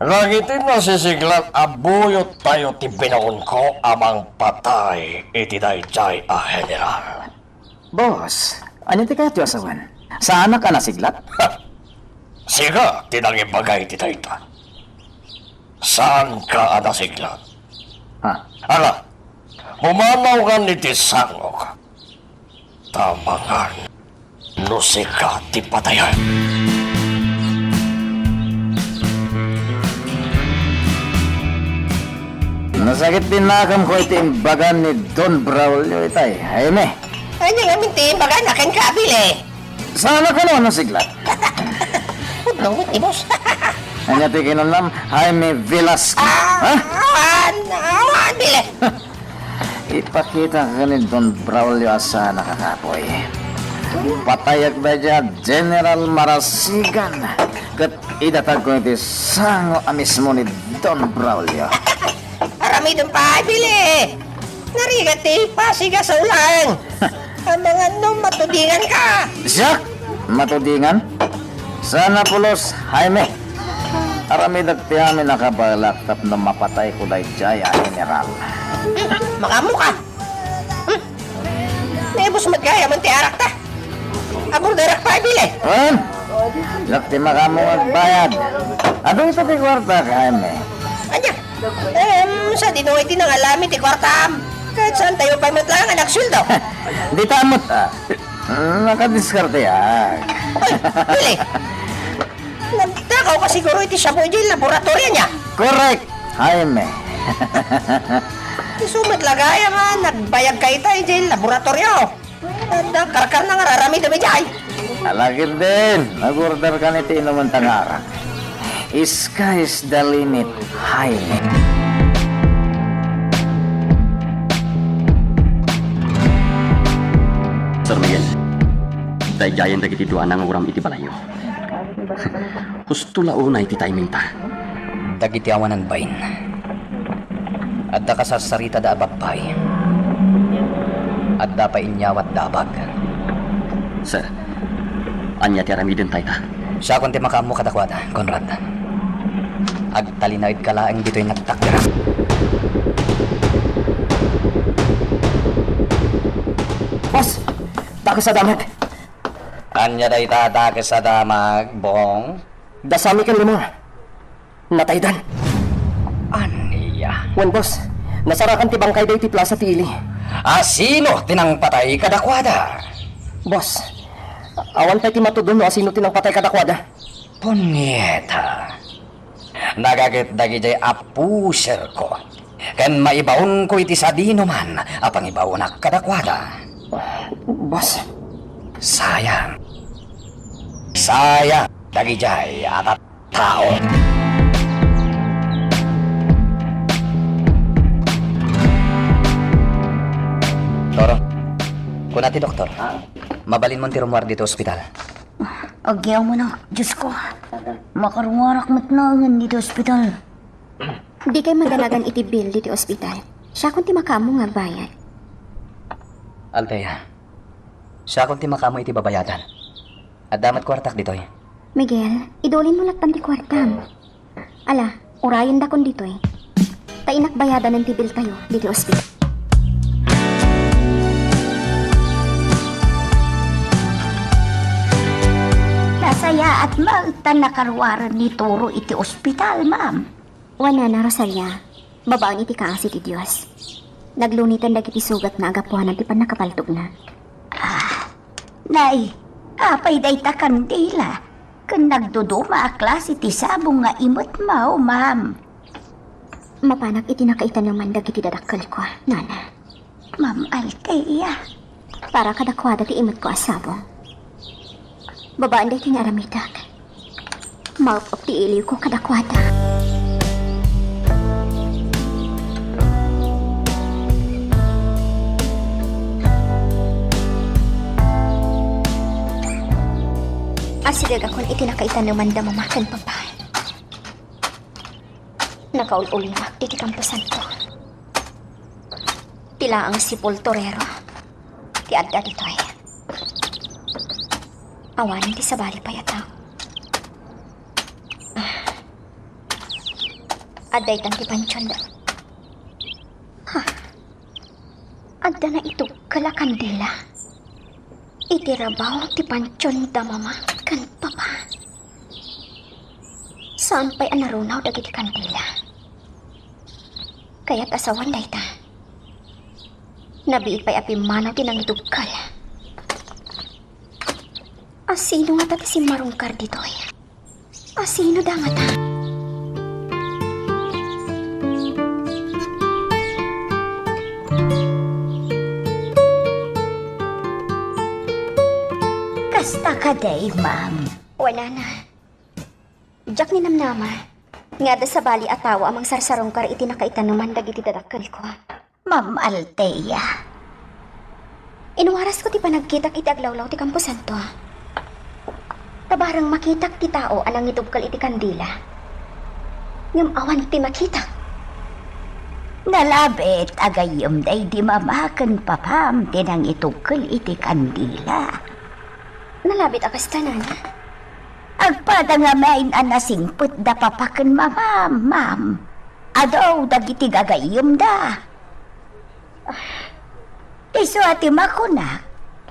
langitin na sisiglat abuyot tayo ti binaun ko abang patay iti dayjaya, General. Boss, ano ti kayo asawan? Saan ka nasiglat? Siga, tinangin bagay ti dayta. Saan ka anasiglat? Ha? Ala, humanaw ka ni ti sangok. Tamangan, nusika ti patayan. Nasakit din nakam ko iti imbagan ni Don Braulio itay. Jaime, Ano nga minti, baga nakin kabili. saan ka no nasiglat? Udlawit ni boss. Ano ti kinunam? Jaime Velasquez. Ha? Awan, bili. Ipakita ka ni Don Braulio asa nakakapoy. Patayag ba dyan, General Marasigan. Kat idatag ko iti sango mismo ni Don Braulio. Arami dun pa, bili. Narigat eh, pasiga sa ulang. Ang mga nung matudingan ka. Siyak! Matudingan? Sana pulos, Jaime. Arami dagti amin nakabalak tap na mapatay ko day jaya, General. Makamu ka. Nebos magkaya man ti arak ta. Ako darak pa, bili. Lakti makamu magbayad. Ano ito ti kwarta, Jaime? Anya? Sa dinuwi din ang alami ti kwartam. Kahit saan tayo pa matlangan nagsuldo. Di tamot nakadiskarte yan. Bili. Nagtakaw ka siguro iti siya po yung laboratorio niya. Correct, Jaime. Isumat lagay nga, nagbayag kayo tayo dyan laboratorio. Karkar na nga rarami dami dyan. Alagid din. Nag-order ka nito inuman tangarak. Sky is the limit, Jaime. Sir Miguel, Dayjayan dagiti duan nga uram iti balayo. Husto launa iti timing ta. Dagiti awan ng bain. Adda kasasarita da ababay. Adda pa inyawat da abag. Sir, anya ti aramiden tayo ta. Siya kung ti makamu kadakwada, Conrad. Agtalinawid ka laang dito'y nagtakda. Boss, tako sa damag. Anya day tatake sa damag, bong? Dasami kan limang. Nataydan. Aniya. Wan boss, nasarakan ti bangkay day ti plaza ti ili. Sino tinang patay kadakwada? Boss, awan tayo ti matudon no asino tinang patay kadakwada. Punyeta. Nagagit dagi jay apuser ko. Kan maibaon ko iti sadino man, apang ibaon ak kadakwada. Boss, Sayang. Sayang. Dagi jay atat tao. Toro, kuna ti doktor. Mabalin mo ti rumwar dito ospital. Agyaw mo na, Diyos ko. Makarungarak matnangan dito ospital. Di kay madalagan iti bill diti ospital. Siya kung ti makamu nga bayad. Althea, siya kung ti makamo iti babayadan. At damat kwartak ditoy. Miguel, idulin mo lang ti kwartam. Ala, urayan da kon ditoy. Tainak bayadan ng ti bill tayo diti ospital. Nasaya at malta nakarwaran ni Toro iti ospital, ma'am. Wana na, Rosalia. Babaan iti kaasi ti Diyos. Naglunitan dagiti sugat na agapuan ti pan nakapaltog na. Nay, apay day ta kandila. Kan nagduduma a klase ti sabong nga imot mao, ma'am. Mapanak iti nakaitan naman dagiti dadakkel ko, nana. Ma'am Althea. Para kadakwada ti imot ko asabong. Babaan day tinaramitak. Mouth of ti iliw ko kadakwada. Asidag akong itinakaitan naman da mamakan papahan. Nakaul-ulimak diti kampusan ko. Tila ang sipol torero. Ti adda ditoy. Awanin ti sabali payataw. Adday tan ti pansyon da. Adda na ito kalakandila. Itirabaw ti pansyon da mama kan papa. Saan pa'y anarunaw dagiti kandila? Kaya't asawan day ta. Nabiit pa'y apimanaw tinang itugkal. Asino nga tati si marungkar ditoy? Asino da nga ta? Kasta ka day, ma'am. Wala na. Jack ni namnama. Nga da sa bali atawa amang sarsarongkar iti nakaitan naman dagiti dadakkel ko. Ma'am Althea. Inuwaras ko ti panagkitak iti aglawlaw ti kampusan to. Tabarang makitak ti tao anang itubkal iti kandila. Ngam awan ti makitak. Nalabit agayom day di mamakan papam tinang itukol iti kandila. Nalabit akas tanan. Agpada nga main anasingput da papakan mamam, ma'am. Adaw dagiti gagayom da. Iso ati makuna,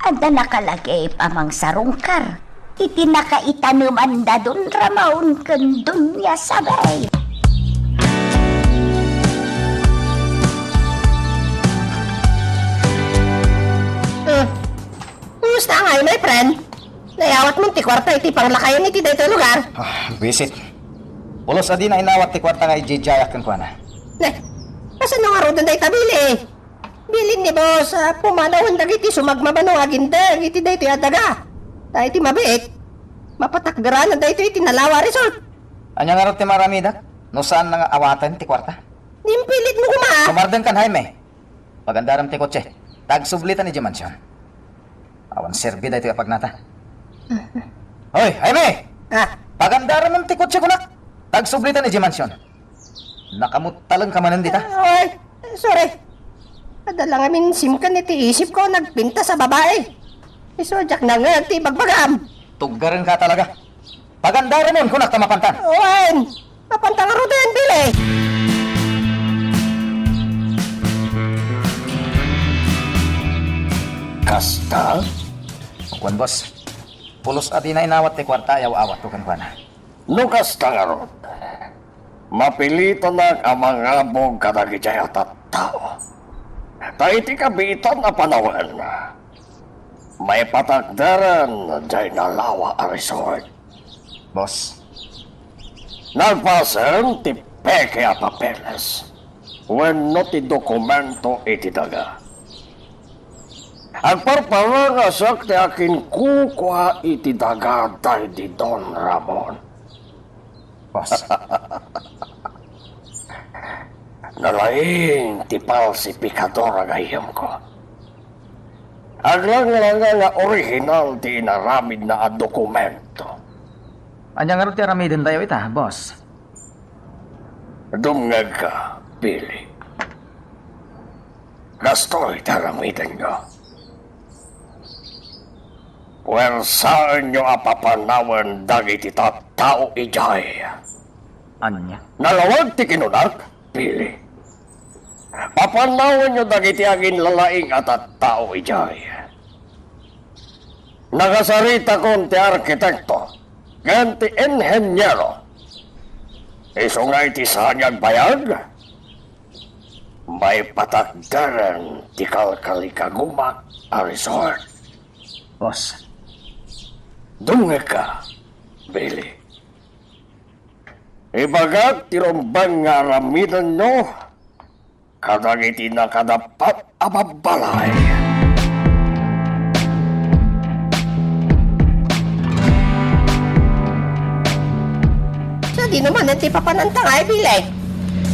anda nakalagay pamang sarungkar. Iti nakaitanuman da dun ramaun ken dunya sabay. Kumusta nga my friend? Nayawat mo ti kwarta iti panglakayan iti dayto lugar. Visit. Ulos adi na inawat ti kwarta nga ijijayak kan kuana. Asan nga ro day tabili? Bilin ni boss, pumanawon dagiti sumagmabano aginda iti dayto adaga. Dahil iti mabit. Mapatakgaran na dayto iti nalawa resort. Anya nga ro ti maramidak? No saan nga awatan ti kwarta? Nimpilit mo kuma. Kumardan kan Jaime. Pagandaram ti kotse. Tagsublitan ni Dimansyon. Awan serbi dayto apag nata. Hoy, Jaime! Ah, Pagandaran ng tikot siya kunak. Tagsublitan ni Jimansyon. Nakamutalang ka manan dita. ay, sorry. Adala nga min simkan iti isip ko nagpinta sa babae. Isodyak na nga ti bagbagam. Tugaran ka talaga. Pagandaran nun kunak tamapantan. Owen, mapantang ruden bili. Kasta? Kuan boss. Pulos ati na inawat ti kwarta ayaw awat to kan kuan. No kasta nga ron. Mapilito na ang mga bong kadagijay at tao. Ta iti kabitan na panawan. May patakdaran dyan na lawa a resort. Boss, Nagpasan ti peke a papeles. Wenno ti dokumento iti daga. Ang parparangasak ti akin kukwa iti daga day di Don Ramon. boss. Nalaing ti falsifikador agayam ko. Aglang-lang nga original ti inaramid na a dokumento. Anyang nga rin ti aramidin tayo ita, boss. Dumngag ka, Billy. Gasto'y taramitan nyo. Wersaan nyo apapanawan dagiti tao ijay. Anya? Nalawag ti kinunak, Billy. Papanawan nyo dagiti agin lalaing at tao ijay. Nagasarita kon ti arkitekto, gan ti enhenyero. Iso nga iti sanyag bayag. May patakdaran ti kalkalikagumak a resort. Boss, Dunga ka, Billy. Ibagat ti rombang nga aramidan nyo, kadagiti na kadapat ababalay. Sa di naman iti papanantang ay bili.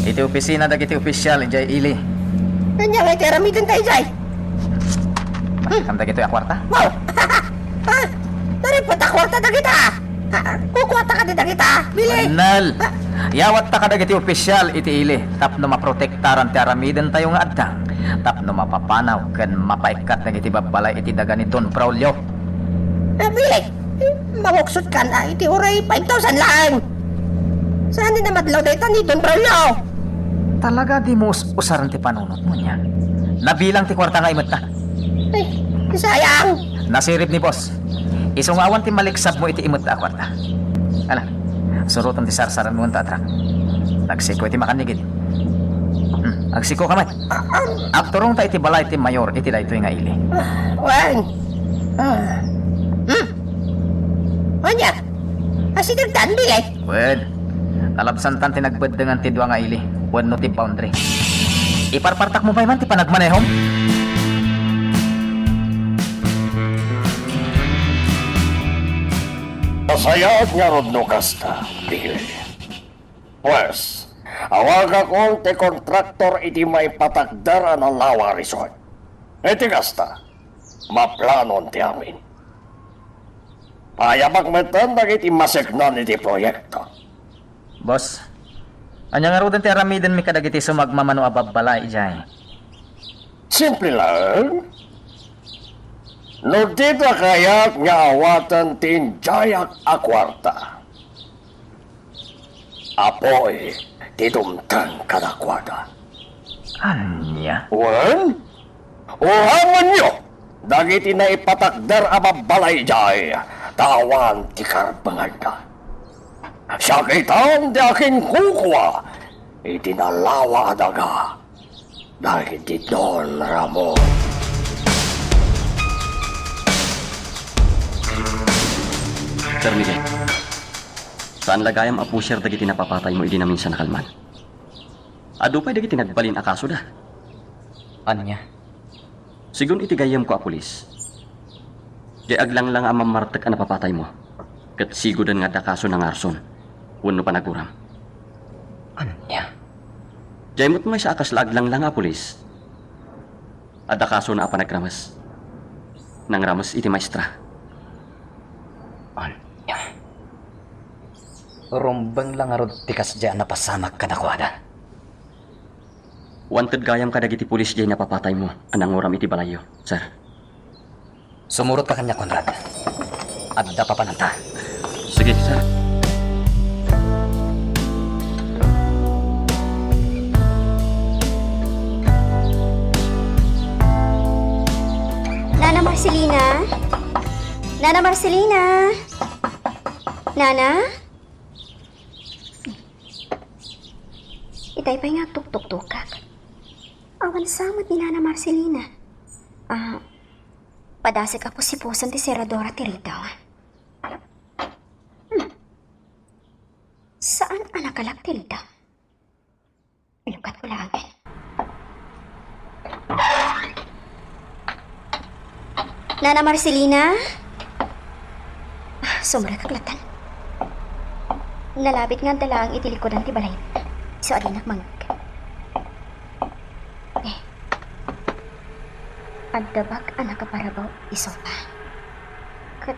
iti opisina dagiti opisyal injay ili. Kanya nga iti aramitan tayo jay. Kam dagito ya kwarta? Wow! Ha? Naripat akwarta na kita! Kukwata ka din na kita! Bili! Nal! Yawat ta kada iti opisyal iti ili. Tapno maprotektaran ti aramiden tayo nga adtang. Tapno mapapanaw ken mapaikat na iti babalay iti daga ni Don Braulio. Bili! Manguksot ka na iti uray 5,000 lang! Saan din na madlaw dito ni Don Braulio? Talaga di mo usaran ti panunot mo niya. Nabilang ti kwarta nga imat na. Ay, sayang! Nasirip ni boss. Isungawan ti maliksab mo iti imot na kwarta. Ala, surutan ti sarsaran mo ang tatrak. Nagsiko iti makanigid. Agsiko ka man. Aktorong ta iti balay ti mayor iti daytoy nga ili. Wan! Anya? Asidagdan, Bili! Wed, nalabsan tan ti nagbeddengan ti dua nga ili. Wen no ti boundary. Iparpartak mo pa man ti panagmanehom. Masayat nga rodno kasta, Billy. Pues, awag akong ti kontraktor iti may patakdara ng Lawa Resort. Iti kasta, maplanon ti amin. Payabak metan dagiti maseknon iti proyekto. Boss, anya nga rodan ti aramiden mi kadagiti sumagmamano ababbalay ijay. Simple lang. No dito kayak nga awatan tinjayak a kwarta. Apoy, tidumtan kadakwada. Anya? Wen? Uhaman nyo! Dagiti na ipatakdar ababalay jay, tawan ti karbanganda. Sakitan di aking kukwa, itinalawa daga, dahil di Don Ramon. Sir Miguel, saan lagayam a pusher dagiti napapatay mo idi na minsan nakalman? Adu pa'y dagiti nagbalin a kaso da. Anya? Sigun iti gayam ko a pulis. Di aglang lang ang mamartek a napapatay mo. Kat sigudan nga da kaso ng arson. Wano pa naguram. Anya? Jaymot may sa akas laaglang lang a pulis. Ada kaso na a panagramas. Nang ramas iti maestra. Anya. Rumbang lang arod tikas dyan na pasamak kadakwada. Wanted gayam kadagiti pulis jay napapatay mo. Anang uram iti balayo, sir. Sumurot ka kanya, Conrad. Adda pa pananta. Sige, sir. Nana Marcelina? Nana Marcelina? Nana? Itay pa nga tuk-tuk-tukak. Awan samot ni Nana Marcelina. Padasik ako si Pusan ti Seradora Tiritaw. Saan anak kalak Tiritaw? Lukat ko lang. Nana Marcelina? Sumra kaklatan. Nalabit nga ang talaang itilikodan ti balay. So, adinak mangag. Agdabag anak kaparabaw isopa. Kat...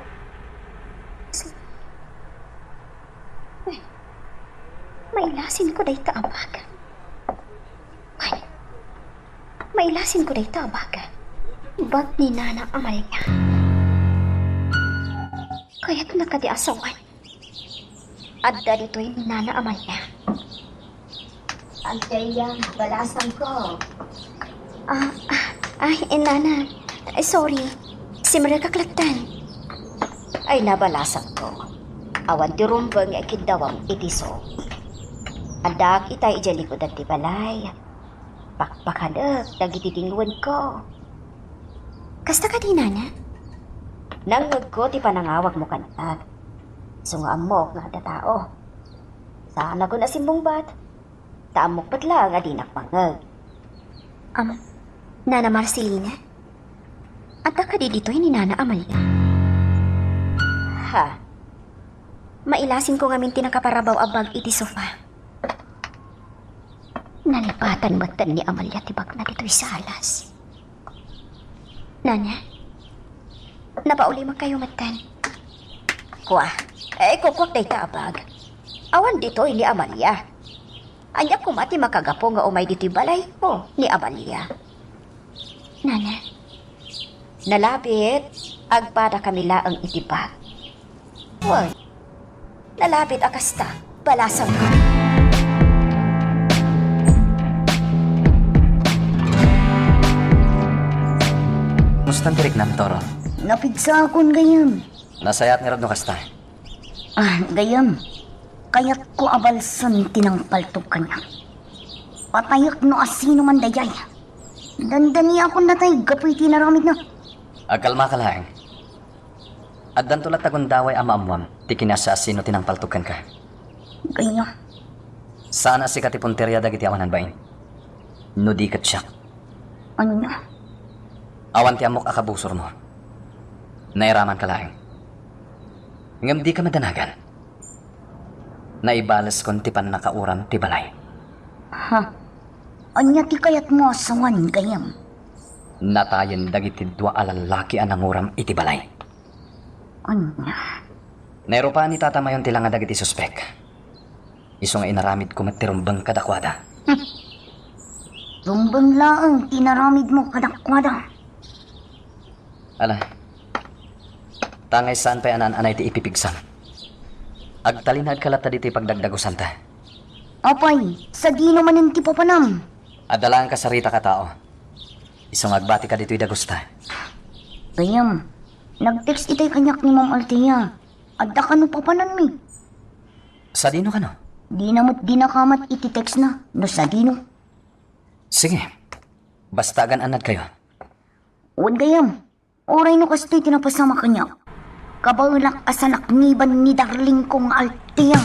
Mailasin ko day taabag. Mailasin ko day taabag. Bag ni Nana amal niya. Kaya't nakadiasawan. Adda dito'y ni Nana amal niya. Andrea, balasan ko. Nana. Sorry. Simra kaklatan. Ay, nabalasan ko. Awan di rumbang ikidawang itiso. Adak itay ijalikod at tibalay. Pakpakadak, nagititingluan ko. Kasta ka di, Nana? Nangag ko ti panangawag mo kanag. Sungaamok nga da tao. Sana ko na simbungbat. Taamok ba't lang adinak pangag. Nana Marcelina? At ka di dito'y ni Nana Amalia. Ha? Mailasin ko ngamin tinakaparabaw abag iti sofa. Nalipatan matan ni Amalia tibak na dito'y sa alas. Nana? Napauli man kayo matan. Kwa? Kukwak day taabag. Awan dito'y ni Amalia. Anya kumati makagapo nga umay dito'y balay ko ni Amalia. Nana? Nalapit, agpada kamila ang itibag. Wag, nalapit akasta, balasang ko. Mustan tirik nam, Toro. Napigsa akon gayam. Nasayat ni Radno kasta. Gayam. Kaya't ko abalsan tinangpaltog kanya. Patayak no asino man dayay. Dandani ako natay, gapoy tinaramid na. Agkalma ka lang. At dan tulat tagon daway ama-amwam, ti kinasa asino tinangpaltukan ka. Gayam. Sana si katipunterya dagiti awanan bain. No di kat siya. Ano na? Awan ti amok akabusor mo. Nairaman ka lang. Ngam di ka madanagan. Naibalas kon ti pan nakauran ti balay. Ha? Anya ti kayat mo asawan gayam. Natayan dagiti dua alalaki ananguram iti balay. Anya? Nairo pa ni tata mayon tila nga dagiti suspek. Iso nga inaramid ko matirumbang kadakwada. Rumbang laang tinaramid mo kadakwada. Ala, tangay saan pa anan-anay ti ipipigsan. Agtalinhad kalata diti pagdagdagusan ta. Apay, sa di naman ang tipo panam. Adalaan ka sarita ka tao. Isong agbati ka dito'y dagusta. Gayam, nag-text itay kanyak ni Ma'am Althea. Adda ka no papanan mi. Sa dino ka no? Di namot di nakamat iti-text na. No sa dino. Sige, basta agan anad kayo. Uwan gayam, oray no kastay tinapasama kanyak. Kabaulak asanak niban ni darling kong Althea.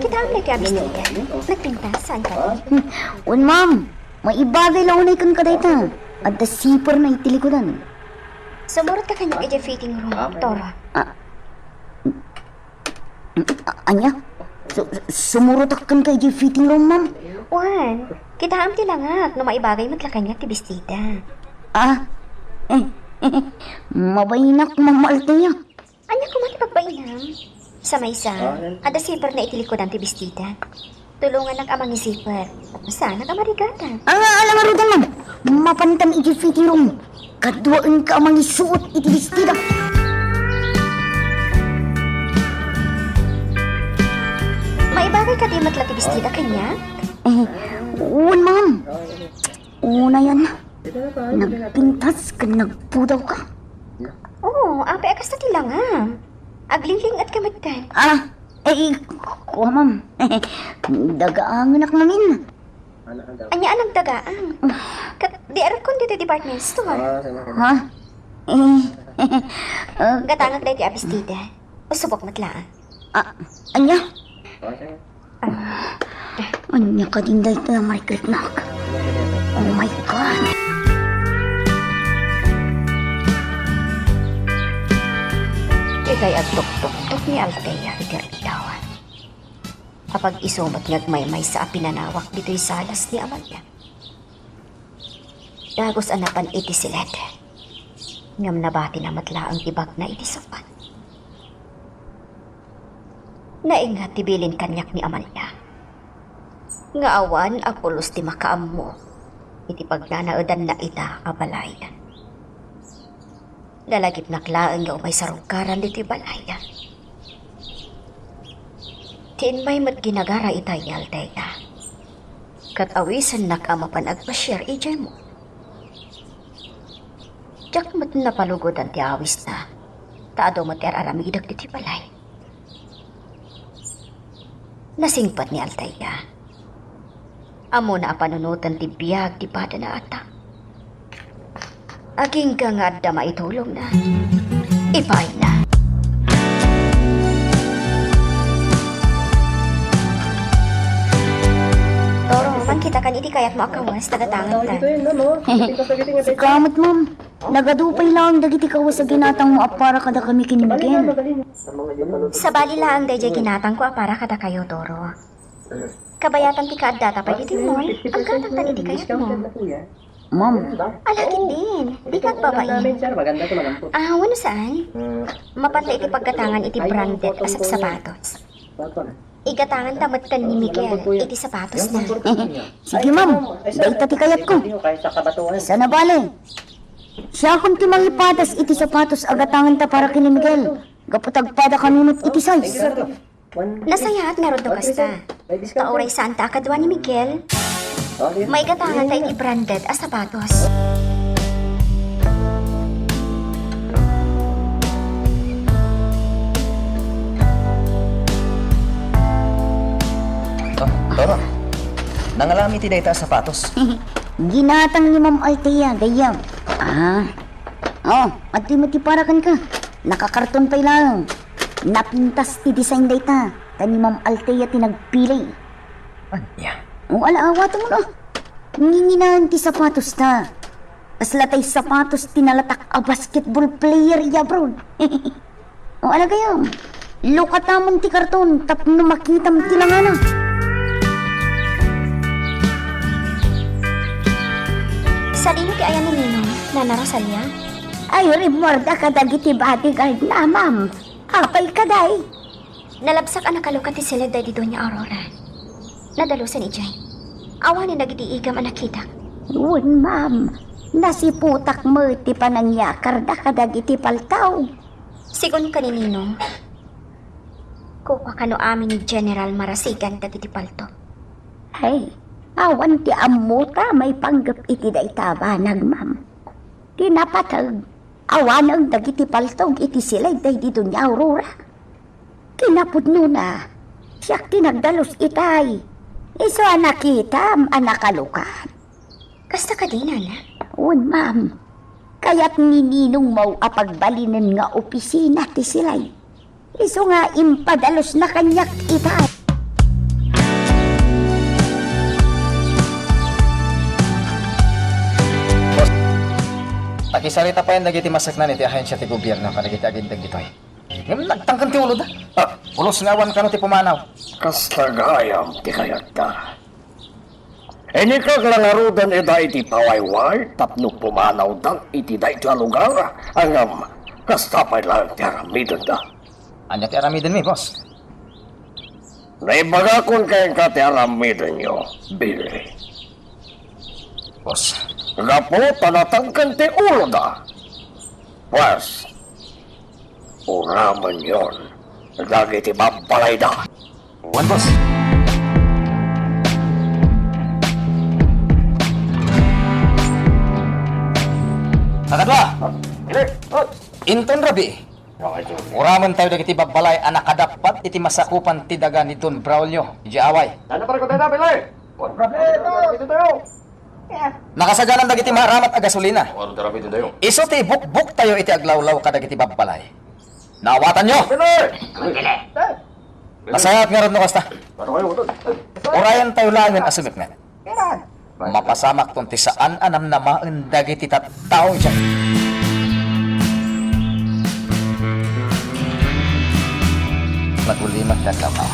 Kita ang nagkabis niya. Nagpinta, saan ka? Un ma'am, may ibagay lang unay kan kadayta. At the sipper na itilikodan. Sumurot ka kanyang fitting room, Toro. Anya? Sumurutak kay di fitting room, ma'am. Juan, kita am ti langak no maibagay matla kanya ti bestida. Ah, mabaynak, Ma'am Althea. Anya ko man pagbainam. Sa maysa, ada zipper na itilikod ang ti bestida. Tulungan ng amang zipper. Sana ka marigata. Alam mo rin, ma'am. Mapantan iti fitting room. Kaduaan ka amang isuot iti bestida. Maibagay ka di matla ti bestida kanya? Uwan, ma'am. Una yan. Nagpintas ka, nagpudaw ka. Oo, ape akas na ti langam. Aglingling at kamagdan. Kuha, ma'am. Dagaangan ak mamin. Anya anang tagaang. Di arat kon dito department store. Ha? Gatangag na ti abistida. Usubok matlaan. Anya? Anya ka din dahil na Margaret Knock. Oh my God. Ikay at tuk-tuk-tuk ni Althea ikarbitawan. Kapag isumat ngagmay-may sa pinanawak dito'y salas ni Amalia. Dagos anapan iti silet. Ngam nabati na matla ang tibag na iti sopan. Naingat tibilin kanyak ni Amalia. Nga awan apulos ti makaam mo. Iti pagnanaudan na ita kabalayan. Lalagip naklaan nga umay sarungkaran dito'y balayan. Tiin may mat ginagara itay ni Althea. Kat awisan nakamapan agpasyar ijay mo. Diyak mat napalugod ang ti awis na. Taado mat aramidag dito'y balay. Nasingpat ni Althea. Amo na panunutan ti biyag ti pada na ata. Aging ka nga da maitulong na. Ipay na. Toro, man kita kan iti kayak mo akawas tagatangan ta. Salamat, ma'am. Nagadupay lang dagiti kawas sa ginatang mo para kada kami kinimigin. Sa bali lang dayjay ginatang ko para kada kayo, Toro. Kabayatan ti kaadata pa dito mo. Ang katang tan iti kayak mo. Ma'am, Alakit din. Di ka babae. Wano saan? Mapatla iti pagkatangan iti branded asap sapatos. Igatangan tamat kan ni Miguel iti sapatos na. sige, ma'am. Daita ti kayat ko. Sana bale. Siya akong timangipadas iti sapatos agatangan ta para kini Miguel. Gaputagpada kanunot iti size. Nasayahat nga ron do kasta. Pauray saan ta kadwa ni Miguel? May gatangan ta iti branded as sapatos. Toro, nangalami ti dayta sapatos. Ginatang ni Ma'am Althea, gayam. At ti parakan ka. Nakakarton pa lang. Napintas ti design data. Kani Ma'am Althea tinagpili. Anya? Alaawat mo na. Nginginahan ti sapatos na. As latay sapatos tinalatak a basketball player ya bro. Ala kayo. Lukatamon ti karton tapno makitam ti langana. Sa dino ti ayan ni Ninong, Nana Rosalia? Ay, remorda ka dagiti bodyguard na, ma'am. Apay ka day. Nalabsak ang nakalukat ti silid day di Doña Aurora. Nadalusan ijay. Awanin nagitiigam ang nakita. Yun, ma'am. Nasiputak mo ti panangyakar da ka dagiti paltaw. Sigun ka ni Ninong. Kuha ka no amin ni General Marasigan dagiti palto. Ay, awan ti amuta may panggap iti da itabanag, ma'am. Kinapatag. Awanag dagiti paltog iti silay day di Doña Aurora. Kinapudno na. Siyak tinagdalos itay. Iso anakitam anakalukat. Kasta ka din, Nana? Un, ma'am. Kaya't nininong mau apagbalinan nga opisina ti silay. Iso nga impadalos na kanyak itay. Takisalita pa yan dagiti masaknan iti ahensya ti gobyerno kadagiti agindag ditoy. Ngayon, nagtangkan ti ulo da. Ulos ngawan ka no ti pumanaw. Kastagayam ti kayat ka. Ini kaglalarudan ida iti pawayway, tapno pumanaw dang iti da iti lugar, angam kastapay lang ti aramidon da. Anya ti aramidin mi, boss. Naibaga kung kayang ka ti aramidon nyo, Billy. Boss. Gapo, tanatangkan ti ulo da. Pues, uraman yon. Lagi ti babalay da. Wan, boss. Nakadwa, inton rabi. Uraman tayo dagiti babalay anak kadapat iti masakupan ti daga ni Don Braulio. Iji away. Nakasagalan dagiti maharamat a gasolina. Iso ti buk-buk tayo iti aglawlaw kadagiti babalay. Nawatan nyo! Masayat nga ron no kasta. Urayan tayo langan asumit nga. Mapasamak ton ti saan anam namaan dagiti tattaong dyan. Magulimat daglaw ka.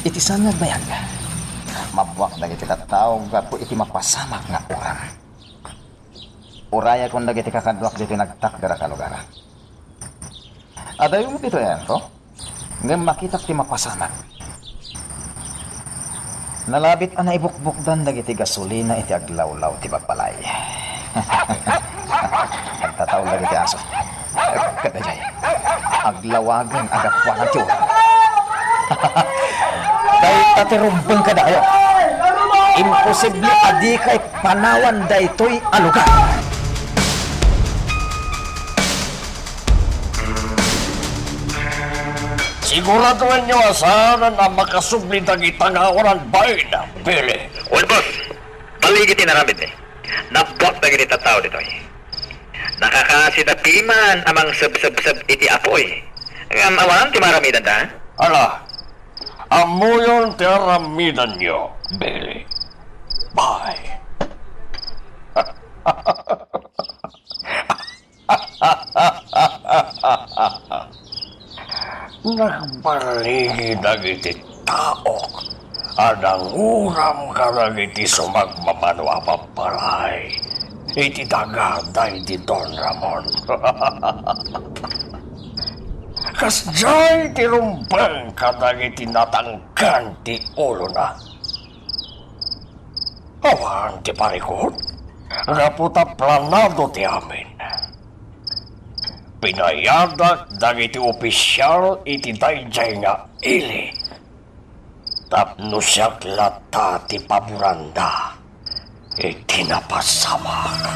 Iti saan nagbayag ka. Mabuwak dagiti tattaong gapo iti mapasamak nga orang. Uraya kung dagiti kakadwak dito nagtakdara ka lugar. Adayo mo dito yan ko? Ngayon makita ti mapasamak. Nalabit ana ibukbukdan dagiti gasolina iti aglawlaw ti bagbalay. Nagtataw dagiti aso. Kadajay. Aglawagan agapwa ng tiyo. Dahil tatirumbang ka dayo. Imposible adi kay panawan da ito'y aluga. Siguraduhan nyo asahan na makasubli dagi tangawaran bayan na, Billy. Well, boss, paligid naramid eh. Nabot na ganito tao dito eh. Nakakasitapiman amang sab-sab-sab iti apoy. Ang awan, ti maramidan ta? Ala, amuyon ti aramidan nyo, Billy. Bye. Nagbaligid dagiti tao. Adang uram ka dagiti sumagmamano apapalay. Iti dagaday di Don Ramon. Kasjay ti rumbang ka dagiti natangkan ti ulo na. Awan ti parikot. Raputa planado ti amin. Pinayadak dagiti opisyal iti dayjay nga ili. Tapno siyak lata ti paburanda. Iti napasamak.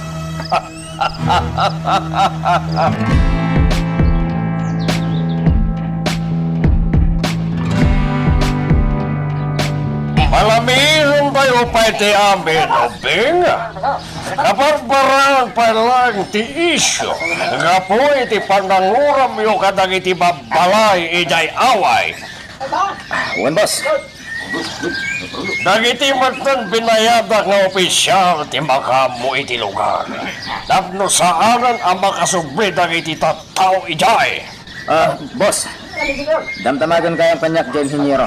Malamiron tayo pa iti amin, Obing. Kabarbaran pa lang ti isyo. Nga po iti pananguram yung kadang iti babalay iday away. Wan, boss. Dagiti matan binayada nga opisyal ti makamu iti lugar. Tapno saanan ang makasubli dagiti tattao iday. Boss. Damtamagan kayang panyak dyan, Hinyero.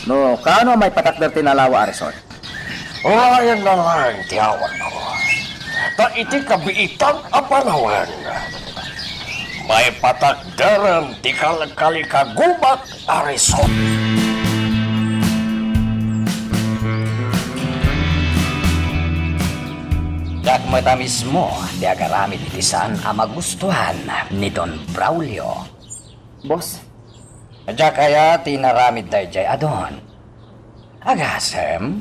No, kaano may patakder tinalawa a resort? Urayan na lang ti awan ko. Ta iti kabiitan a panawan. May patakderan ti kalikagubat a resort. Dakmata mismo, di agaramid iti saan ang magustuhan ni Don Braulio. Boss, adya kaya tinaramid tayo jay adon. Agasem,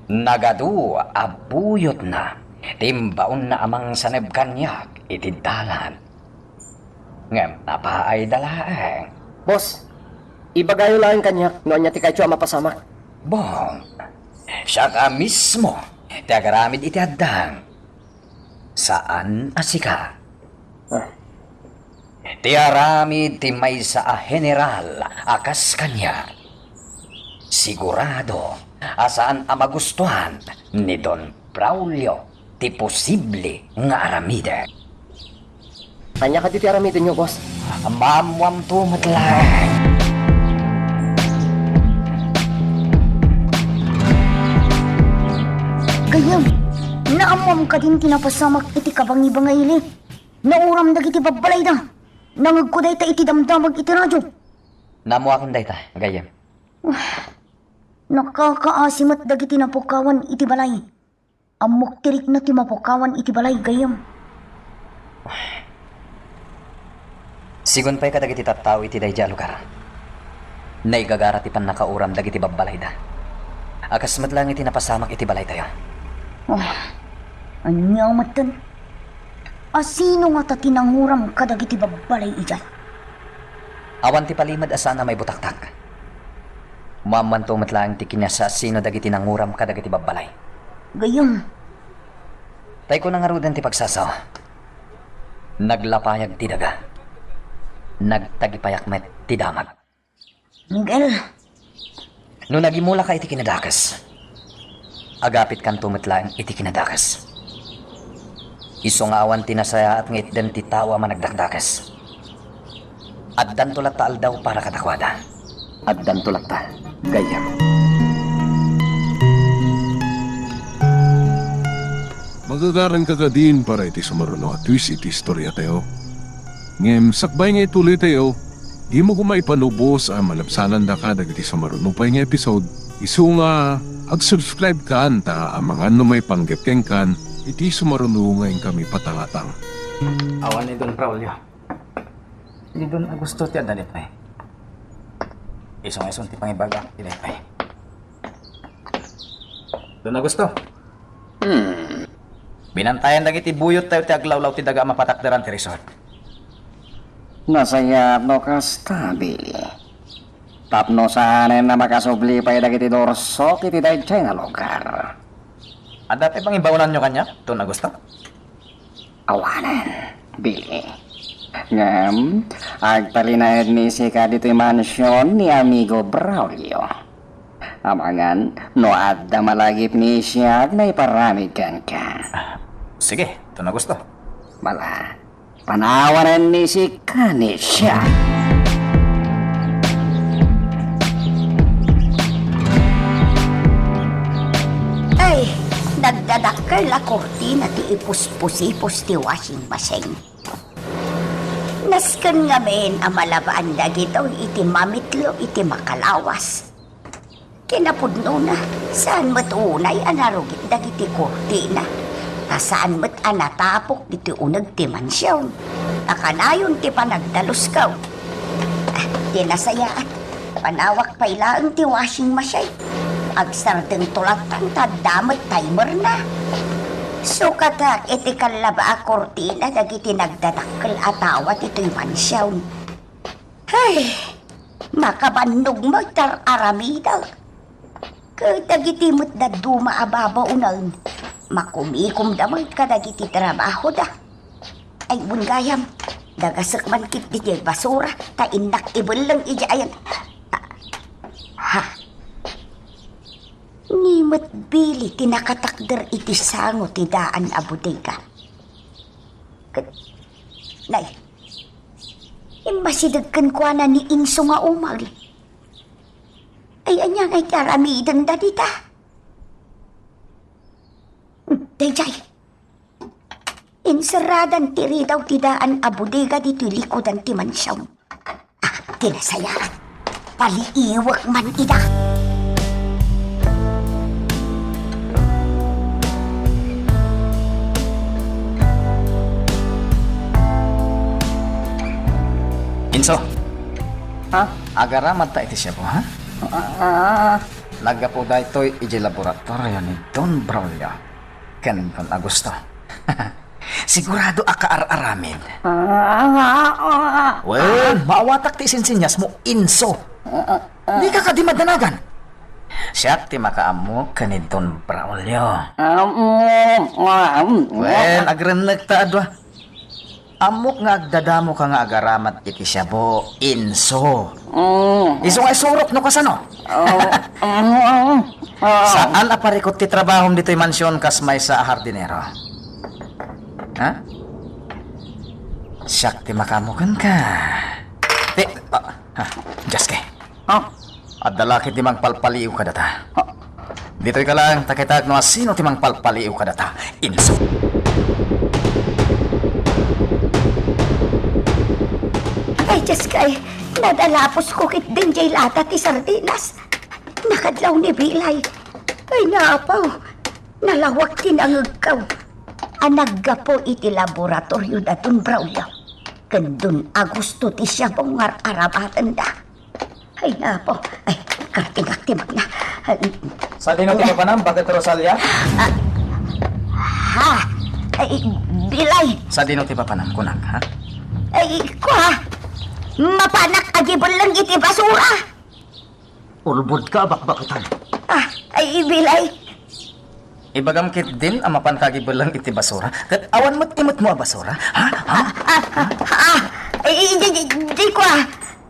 nagadu abuyot na, timbaon na amang saneb kanyak iti dalan. Ngem, napaay dalaeng. Boss, ibagayo lang kanyak, noon niya ti kayo mapasamak. Bong, siya ka mismo, di agaramid iti addang. Saan asika? Ti aramid ti may sa general akas kanya. Sigurado asaan ang magustuhan ni Don Braulio ti posible nga aramide. Sanya ka dito aramitin nyo, boss. Mamwam tumatlang. Gayam, naamam ka din tinapasamak iti kabangi-bangayli. Nauram dagiti babbalay da. Nangagkuday ta iti damdamag iti radyo. Namo akong dayta, gayam. Nakakaasimat dagiti napukawan iti balay. Amok tirik na ti mapukawan iti balay, gayam. Sigon pa'y kadagiti tattao iti dayja lugar. Naigagara ti pan nakauram dagiti babbalay da. Akasmat lang iti napasamak iti balay tayo. Anyaw matan. Asino nga ta tinanguram kadagiti babbalay ijay? Awan ti palimad asana may butaktak. Mamanto matlang ti kinyasa sino dagiti nanguram kadagiti babbalay. Gayam, Tay ko nangarudan ti pagsasaw. Naglapayag ti daga. Nagtagipayak met ti damag. Miguel, No nagimula ka iti kinadakas. Agapit kan tumitlaang iti kinadakas. Isungawan tinasaya at ngitden ti tawa managdakdakas. Addan tulat ta aldaw para katakwada. Addan tulat ta, gayam. Magagaran ka din para iti sumaruno at twist iti istorya tayo. Ngem, sakbay nga ituloy tayo, di mo kumay panubos ang malapsanan da ka dagiti sumaruno pa nga episode. Isu nga, ag-subscribe ka ta ang mga may panggapkeng kan, iti sumaruno ngayon kami patangatang. Awan ni Don Braulio. Di Don Augusto ti adalit ay. Isong ti pangibaga ti ay. Don Augusto. Binantayan dagiti buyot tayo ti aglawlaw ti daga mapatakdaran ti resort. Nasaya no kastabili. Tapno sana na makasubli pa dagiti dorso iti dayjay nga lugar. Ada tayo pang ibaunan nyo kanya, Don Augusto? Awanan, Billy. Ngam, agtalinaed ni si ka dito mansyon ni amigo Braulio. Amangan, no adda malagip ni siya na iparamid kan ka. Sige, Don Augusto. Mala, panawanan ni si Kani siya. ay, nagdadakkel la kortina ti ipus-pusipus ti washing machine. Nasken nga men ang malabaan dagito iti mamitlo iti makalawas. Kinapudno na, saan mo't unay anarugit dagiti kortina. Saan mo't anatapok diti unag ti mansyon. Akanayon ti panagdalus kaw. Tinasayaan, panawak pa ilaang ti washing machine. Agsardeng tulatan tadamat timer na. Sukatak iti kalaba a kortina dagiti nagdadakkel atawat ito'y mansyon. Ay, makabandog magtar-aramidag. Kadagiti mo't na dumaababaw unan. Makumikom damag kadagiti trabaho da. Ay bungayam, dagasak man kit di basura, ta inak ibon lang ija ayan. Ha? Nimot bili tinakatakder iti sango ti daan a bodega. Nay, imbasidagkan ko na ni Inso nga umag. Ay anyang ay karamidan da dita. Dayjay, inseradan tiri daw ti daan a bodega dito likodan ti mansyon. Tinasayaan, paliiwak man ida. Inso, Ha? agaraman ta iti siya po, ha? Nagapo da ito'y iji laboratorio ni Don Braulio. Ken Don Augusto. Sigurado akaar-aramin. Well, maawatak ti sinsinyas mo, Inso. Di ka kadimadanagan. Siya ti makaamo ka ni Don Braulio. Well, agrenag ta adwa. Amok nga agdadamo ka nga agaramat iti siya bo, Inso. Iso nga isurok no kasano? Saan aparikot ti trabahom dito'y mansyon kas may sa hardinero? Ha? Siyak ti makamukan ka. Ti, Jaske. At dalaki ti magpalpaliw ka data. Dito'y ka lang, takitag no sino ti magpalpaliw ka data. Inso. Ay, Diyos kay, nadalapos ko kit din jay lata ti sardinas. Nakadlaw ni Bilay. Ay, naapaw. Nalawak tinangagkaw. Anaggapo iti laboratorio datun Braulio. Kandun Agusto ti siya bungar arabatan da. Ay, naapaw. Ay, kartingak-timag na. Sa dino ti kapanam, bakit Rosalia? Ha? Ay, Bilay. Sa dino ti papanam, kunang, ha? Ay, kwa. Mapanak agibon lang iti basura. Ulbod ka, bakbakitan. Ay, Bilay. Ibagam kit din, amapan kagibulang iti basura. Kat awan mo't imot mo a basura, ha? Ay, di kwa.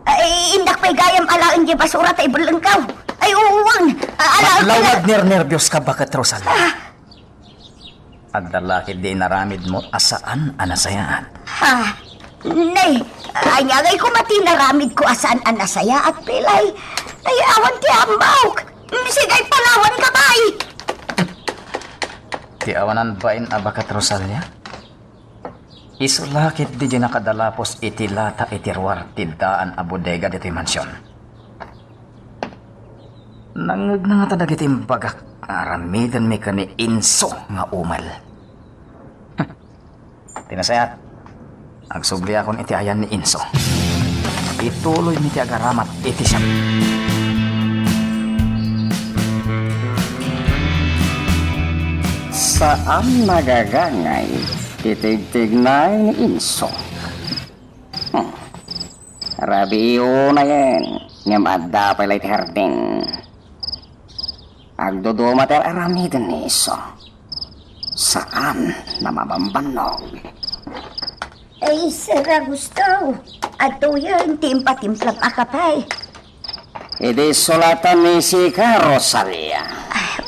Ay, indak pa'y gayam alaang di basura tayo bulangkaw. Ay, uwang. Alaang Lawag nervyos ka, bakit Rosalia? At dalaki di naramid mo asaan anasayaan. Ha? Nay, anyagay ko matinaramid ko asaan anasaya at pilay. Ay, awan ti ambawk. Sigay palawan ka bay. Ti awanan bain abakat Rosalia? Isulakit di nakadalapos iti lata iti ruwar tildaan a bodega diti mansyon. Nangag na nga tadag iti bagak aramidan mi kani inso nga umal. Tinasayat, agsubli akon iti ayan ni inso. Ituloy mi ti agaramat iti siya. Saan nagagangay titig-tignay ni Inso? Rabiyo na yan, ngam adda palay ti harding. Agdodoma ter aramidan ni Inso. Saan na mabambanog? Ay, Sir Augusto. Ato yan, timpa-timplang akapay. Idi sulatan ni Sika Rosalia.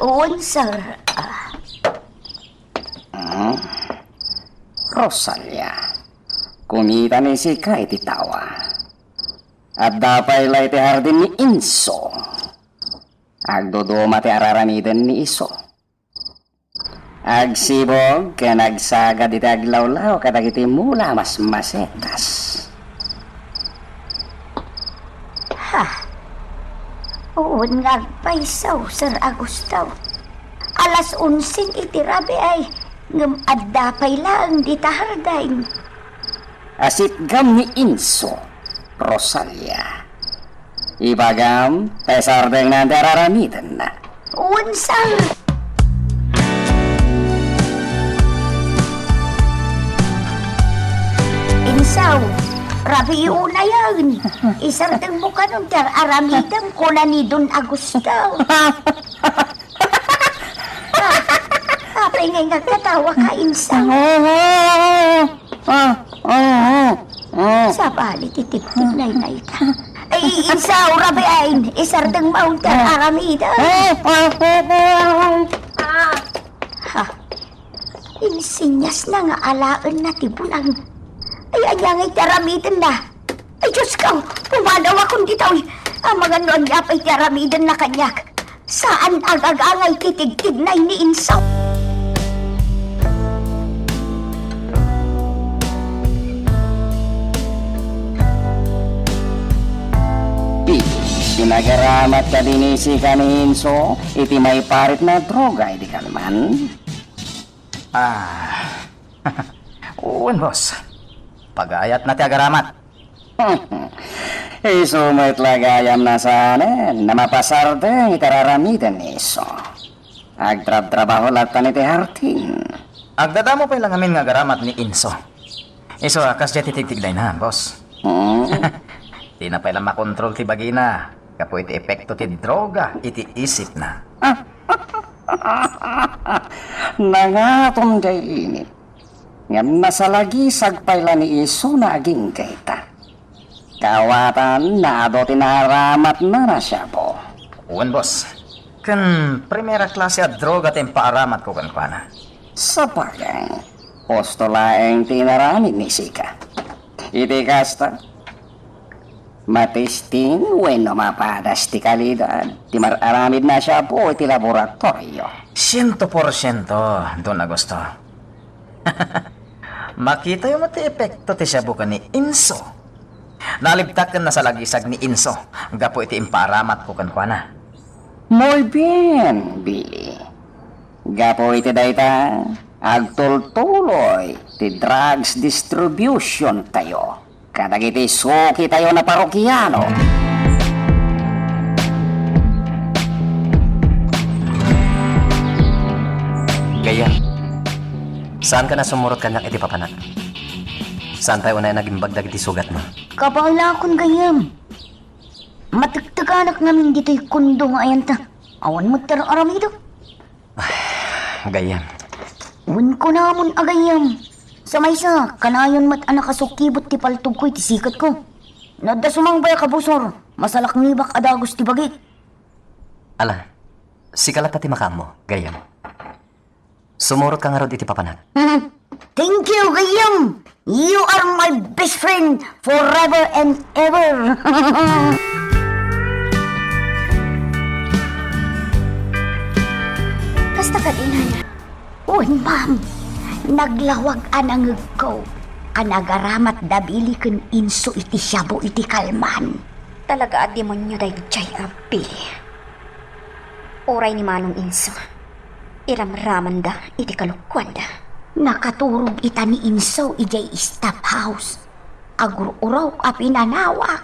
Uwan, Sir. Rosalia, kumita ni Sika iti tawa. At dapay lay ti hardin ni Inso. Agdodoma ti araramiden ni Iso. Agsibog ka nagsagad iti aglawlaw kadag iti mula mas masetas. Uwan nga paisaw, Sir Augusto. Alas 11 iti rabi ay ngam addapay lang di tahardain. Asit gam ni Inso, Rosalia. Ibagam, pesardeng na dararamitan na. Uwan, Sir. Insaw, rabi na yan. Isardeng mo ka nung aramidang kula ni Don Agusto. Kapay ngay nagkatawa ka, Insaw. Sa bali, titip-tip na ka. Ay, Insaw, rabi ay, isardeng mauntan aramida. Insinyas na nga alaan na tibulang. Ay, anyangay taramidan na. Ay, Diyos ka, pumanaw akong ditaw. Ang mga noon nga pa'y taramidan na kanyak. Saan agagangay titig-tignay ni Insaw? Sinagaramat ka din si Kaninso, iti may parit na droga, iti kalman. Uwan, boss. Pagayat na ti agaramat. Isumit lagayam na sana, na mapasardeng itararamitan niso. Agtrab-trabaho latan iti hartin. Agdadamo pa lang amin nga agaramat ni Inso. Iso, akas dyan titig-tigday na, boss. Di na pala makontrol ti bagina. Kapo iti epekto ti droga, iti isip na. Nangaton kay init. Ngam nasalagi sagpayla ni Iso na aging kaita. Kawatan na ado tinaramat na siya po. Uwan, boss. Kan primera klase at droga tayong paaramat ko kan pana. Sa bagay, posto laeng tinaramit ni Sika. Iti kasta. Matesting when mapadas ti kalidad. Ti mararamid na siya po iti laboratorio. 100% doon na gusto. Makita yung mati epekto ti siya buka ni Inso. Nalibtakan na sa lagisag ni Inso. Gapo iti imparamat ko kankwana. Muy bien, Billy. Gapo iti dayta, agtultuloy ti drugs distribution tayo. Kadagiti suki tayo na parokyano. Gaya, saan ka na sumurot ka iti papanak? Saan tayo unay naging bagdag iti sugat mo? Kapala akong gayam. Matagtaganak namin dito'y kundo nga ayan ta. Awan mo aram ito. Gaya, Un ko namon agayam. Sa maysa, kanayon mat anak kasukibot ti paltog ko iti sikat ko. Nadda sumangbay ka busor. Masalak nibak adagos ti bagit. ala, sikalat na ti makam mo, Gaya. Sumurot ka nga rod iti papanak. Thank you, Gayam. You are my best friend forever and ever. Kasta ka din, Uy, ma'am. Naglawag anangag ko. Anagaramat dabili kun inso iti syabo iti kalman. Talaga at demonyo day jay abi. Oray ni Manong Inso. Iramraman da iti kalukwan da. Nakaturog ita ni inso ijay staff house. Agururaw a pinanawa.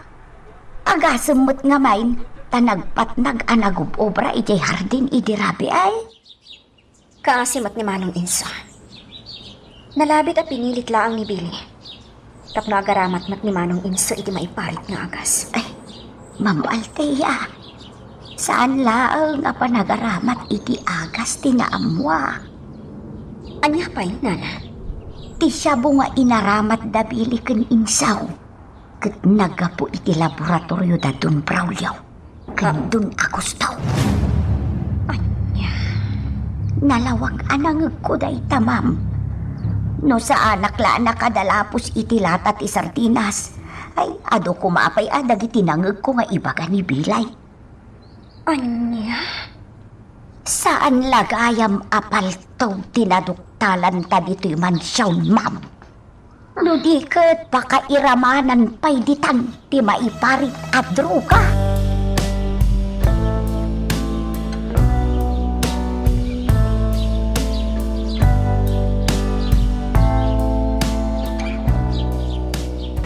Agasemmet nga main tanagpatnag anagubobra ijay hardin iti rabi ay. Kaasimat ni Manong Inso. Nalabit at pinilit laang ni Billy. Tapno agaramat mat ni Manong Inso iti maiparit nga agas. Ay, Ma'am Althea. Saan laang nga panagaramat iti agas tinaamwa? Anya pa'y, nana? Ti syabo nga inaramat dabili ken insaw. Ket nagapo iti laboratorio da dun Braulio. Ken dun akustaw. Anya? Nalawag anangag ko day tamam. No sa anak la nakadalapos iti latat ti sardinas. Ay, ado kumapay adag iti nangag ko nga ibaga ni Bilay. Anya? Saan lagayam apaltaw tinaduktalan ta dito'y mansyawn, ma'am? No di ket pakairamanan pa'y ditan ti maiparit at droga.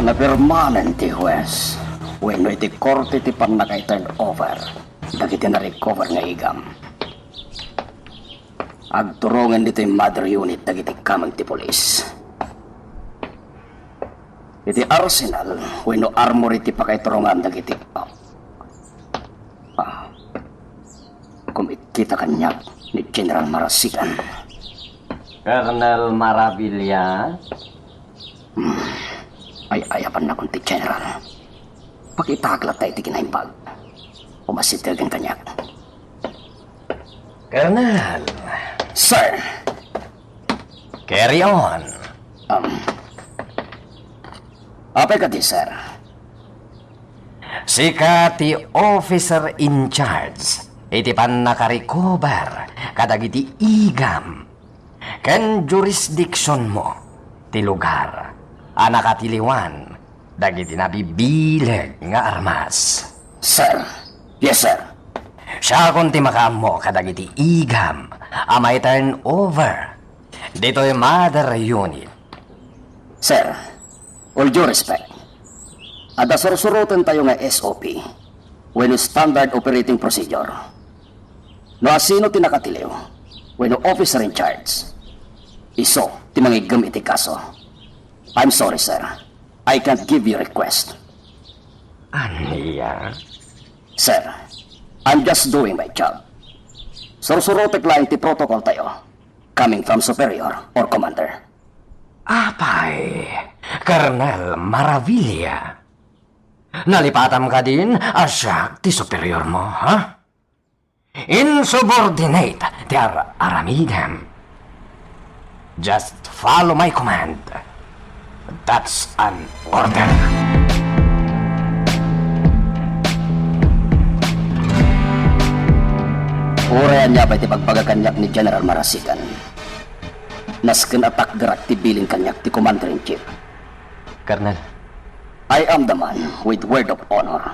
Napirmanan ti Huwes. When iti korte ti pan nakay-turn over. Dagiti na-recover nga igam. Agturungan dito yung mother unit dagiti kamang ti polis. Iti arsenal, when no armory ti pakaiturungan dagiti kumikita kanyak ni General Marasigan. Colonel Maravilla? Ay ayapan na kung ti General. Pakitaglat tayo ti kinaimbag. Umasitagan kanyak. Colonel, Sir! carry on. Apay ka di, sir? Sika ti officer in charge. Iti pan nakarecover kadagiti igam. Ken jurisdiction mo ti lugar. Anakatiliwan dagiti nabibileg nga armas. Sir! Yes, sir. Siya kung ti makamo kadagiti igam amay turn over. Dito'y mother unit. Sir, all due respect. Ada sursurutan tayo nga SOP when standard operating procedure. No asino ti nakatiliw when officer in charge. Iso ti mangigam iti kaso. I'm sorry, sir. I can't give you request. Aniya? Sir, I'm just doing my job. Sursurutek lang ti protocol tayo. Coming from superior or commander. Apay, Colonel Maravilla. Nalipatam ka din asyak ti superior mo, ha? Insubordinate ti aramidem. Just follow my command. That's an order. Urayan niya ba iti pagpagakanyak ni General Marasigan? Nasken atak gerak ti bilin kanyak ti Commander-in-Chief. Colonel, I am the man with word of honor.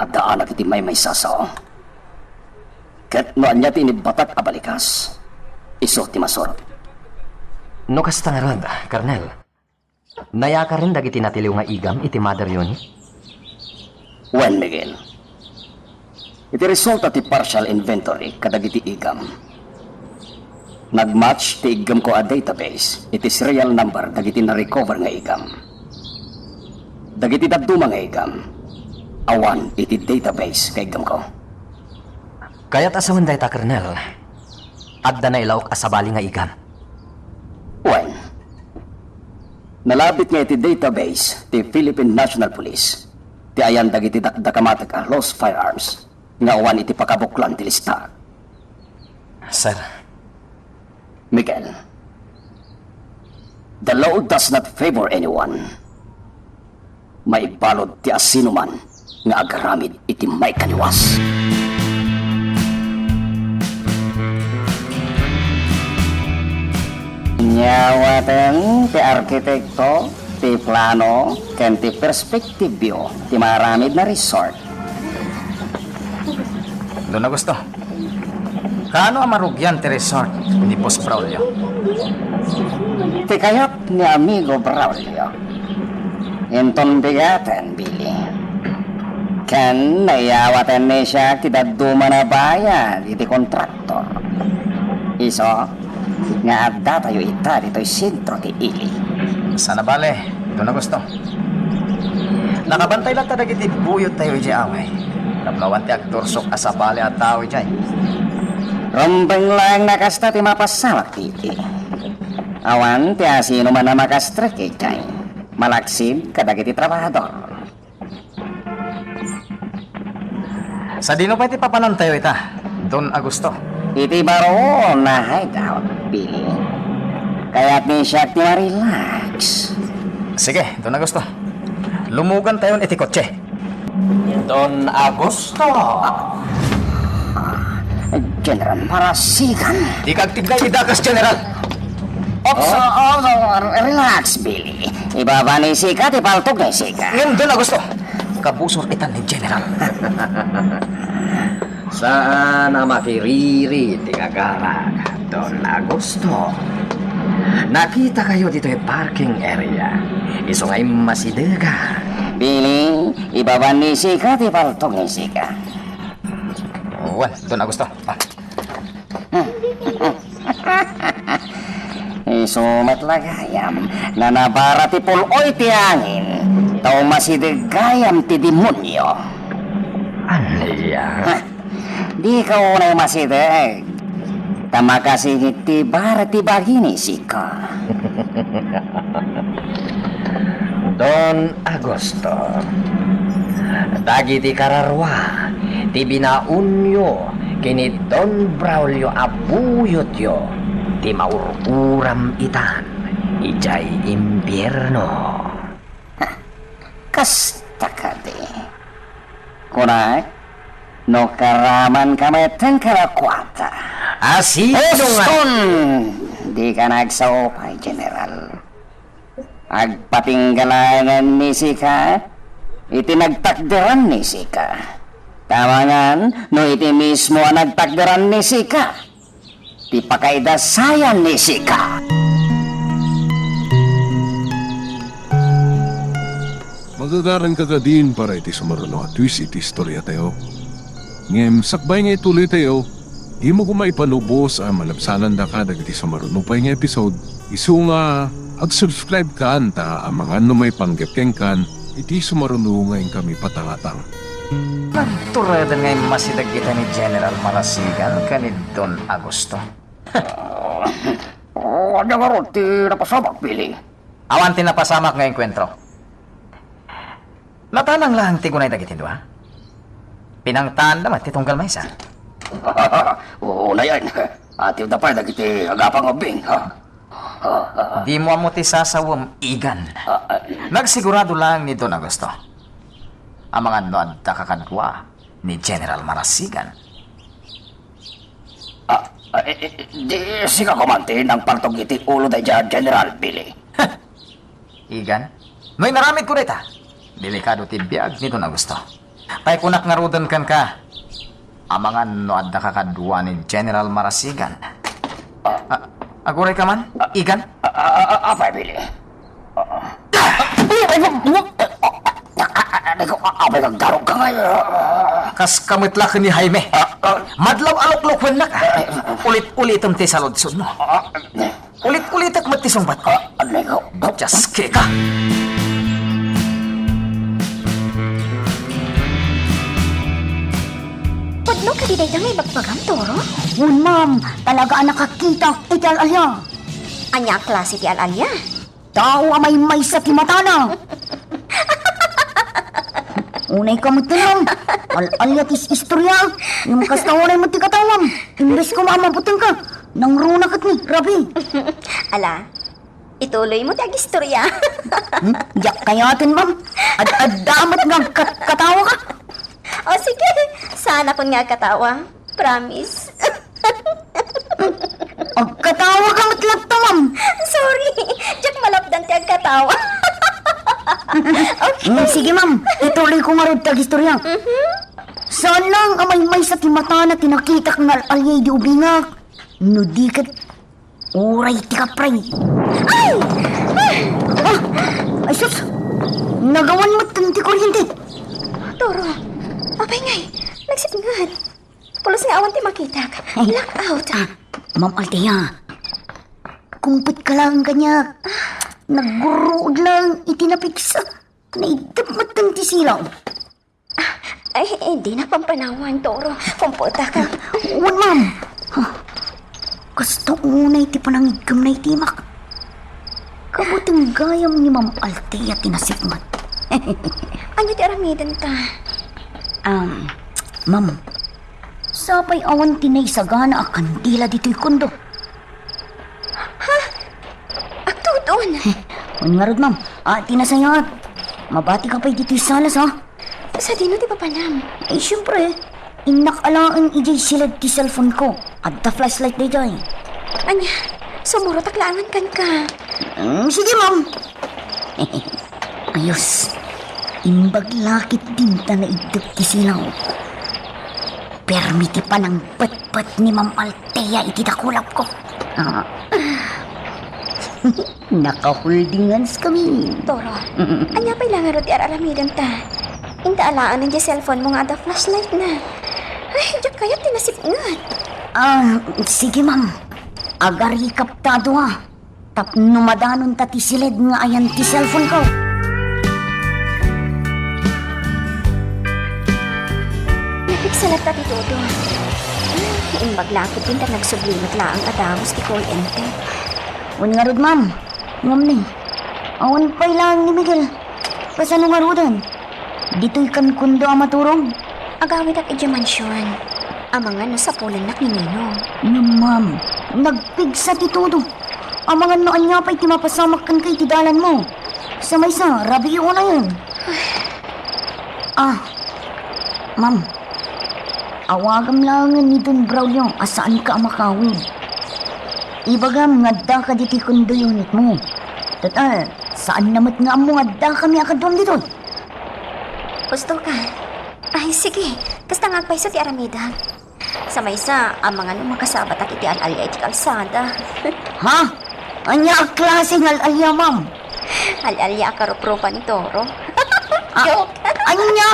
At daan iti may sasaw. Ket noan niya tinibatak abalikas. Iso ti masorot. no kasta nga rod, Colonel. Naya ka rin dagiti natiliw nga igam iti mother yun. When, Miguel? Iti resulta ti partial inventory kadagiti igam. Nagmatch ti igam ko a database. Iti serial number dagiti na-recover nga igam. Dagiti daduma nga igam. Awan iti database kay igam ko. Kaya't asawan day ta, Colonel. Adda na ilawak asabali nga igam. When? Nalabit nga iti database ti Philippine National Police. Ti ayan dagiti dakdakamatag a lost firearms. Nga awan iti pakabuklan ti lista. Sir, Miguel, the law does not favor anyone. Maibalod ti asinuman nga agaramid iti may kaniwas. Nyawatan ti arkitekto, ti plano, ken ti perspektibyo ti maramid na resort. Doon na gusto. Kaano ang marugyan ti resort ni Boss Braulio? Ti kayat ni amigo Braulio. Inton bigatan, Billy. Ken nayawatan ni siya ti daduma na bayan iti kontraktor. Iso, nga adda tayo ita dito'y sentro ti Ili. Sana bale. Doon na gusto. Nakabantay lang talaga iti buyot tayo iti away. Naplawan ti aktor sok asabali at tao iti. Rombeng lang nakasta ti mapasamak ti Ili. Awan ti asino man na makastrek iti. Malaksid kadagiti trabahador. Sa dino pa iti papanan tayo ita. Doon Agusto. Iti baro na hideout, Billy. Kaya't ni siya ti ma-relax. Sige, doon Agusto. Lumugan tayo iti kotse. Don Agosto. General Marasigan. Di kagtigay idagas, General. Relax, Billy. Ibaba ni Sika, ti paltog ni Sika. Ngayon doon Agusto. Kabusor itan ni General. Saan na makiriri ti kagarag, Don Agosto? Nakita kayo dito yung parking area. Iso nga'y masidega. Billy, ibaba ni Sika, ti paltog ni Sika. Well, doon Agusto. Iso matlagayam, na nabara ti puloy ti angin. Tao masidegayam ti demonyo. Aniya. Di ka unay masideg. Tama kasi ti bara ti bagini Sika. Don Agosto. Dagiti kararwa, ti binaunyo, kini Don Braulio abuyot yo, ti maururam itan, ijay impyerno. Kasta ka di. Kunay, no karaman kami tengkarakwata. Asino nga? Boston! Di ka nagsaupay, General. Agpatinggalangan ni Sika, iti nagtakderan ni Sika. Tamangan, no iti mismo ang nagtakderan ni Sika. Ti pakaidasayan ni Sika. Magagaran ka ka din para iti sumaruno at twist iti istorya tayo. Ngem, sakbay nga ituloy tayo, di mo kumaipanubos ang malabsanan da ka dagiti sumaruno pa nga episode. Isu nga, ag-subscribe ka anta ang mga numay panggapkeng kan, iti sumaruno ngayon kami patangatang. Nagturadan ngayon masidag kita ni General Marasigan kanid Don Agusto. Ano nga ron, ti napasabak, Billy. Awan tinapasamak ngayong kwentro. Natanang lang ti gunay dagitin do, ha? Pinangtaan naman ti tunggal maysa. Oo na yan. Ati yung tapay, nagiti agapang abing, ha? Di mo amo ti sasawam igan. Nagsigurado lang nito na gusto. Ang mga noad na kakadwa ni General Marasigan. Di siya kumanti ng pagtog iti ulo da dyan, General Billy. Igan? Noy naramid ko rita. Delikado ti biyag nito na gusto. Tay kunak nga rudan kan ka. Ang mga noad na kakadwa ni General Marasigan. Aguray ka man? Igan? Apay, Billy. Apay, nagdarog ka ngayon. Kas kamitlak ni Jaime. Madlaw alok-lokwen na ka. Ulit-ulitom ti salodsod mo. Ulit-ulit at matisungbat ko. Just ka. Padlo ka di dahi ngay bagpagam, Toro? Yun, ma'am. Talaga ang nakakita iti alalya. Anya klase ti alalya? Tao ang may sa timatana. Unay ka mo tinam. Alalya tis istorya. Yung kastawaray mo ti katawam. Imbes ko maamabutang ka. Nang runakat ni, Rabi. Ala, ituloy mo ti agistorya. Yak kayatin, ma'am. Damat nga katawa ka. O sige, sana kung nga katawa. Promise. Katawa ka matlap to, ma'am. Sorry, Jack malapdan ti agkatawa. Sige, ma'am. Ituloy ko nga rin tag-istorya. Saan lang ang may sa timata na tinakita kang alalya di ubingak. No di kat uray ti kapray. Ay, sus! Nagawan mo tanti kuryente. Toro, apay ngay, nagsipngan. Pulos nga awan ti makita. Blackout. Ma'am Althea, kumpit ka lang kanya. Nagguruod lang itinapiksa. Naidap tanti silaw. Ay, hindi na pampanawan, Toro. Kumputa ka. Uwan, ma'am. Gusto unay ti panangigam na itimak. Kabuting gayam ni Ma'am Althea tinasipmat. Ano ti aramidan ta? Ma'am, sapay awan tinay sagana a kandila dito'y kondo. Agtudon. Ungarod, ma'am. Tinasayat. Mabati ka pa'y dito'y salas, ha? Sa dino ti papanam. Siyempre, inakalaan ijay silad ti cellphone ko at the flashlight day day. Anya, sumuro taklangan kan ka. Sige, ma'am. Ayos. Imbag lakit din ta na iduk ti silaw. Permiti pa ng pat ni Ma'am Althea iti dakulap ko. Nakaholdingans kami. Toro, anya pa'y langarod ti aramidan ta. Inta alaan ang cellphone mo nga ada flashlight na. Ay, diyak kayo tinasipngat. Sige, ma'am. Agari kaptado, ha. Tapno madanon ta ti silid nga ayan ti cellphone ko. Napiksalat ta ti Todo. Imbaglakot din ta nagsublimat laang adamos ti kuryente. Ungarod, ma'am. Ngam ni. Awan pa'y lang ni Miguel. Pasan ungarodan. Dito'y kankundo ang maturong. Agawid at idyamansyон. Ang mga nasapulan na kinino. Ma'am. Nagpigsa ti todo. Ang mga noan niya pa'y timapasamak kan kay tidalan mo. Sa may sa, rabi yun na yun. Ma'am. Awagam lang ni Don Braulio asaan ka makawid. Ibagam ngadda ka diti kundo unit mo. Total, saan namat nga mo ngadda kami akadwam dito? Gusto ka? Ay, sige. Basta ngagpay sa ti aramida. Sa maysa, ang mga makasabat at iti alalya iti kalsada. Ha? Anya ang klaseng alalya, ma'am? Alalya karupropa ni Toro. Joke. Anya?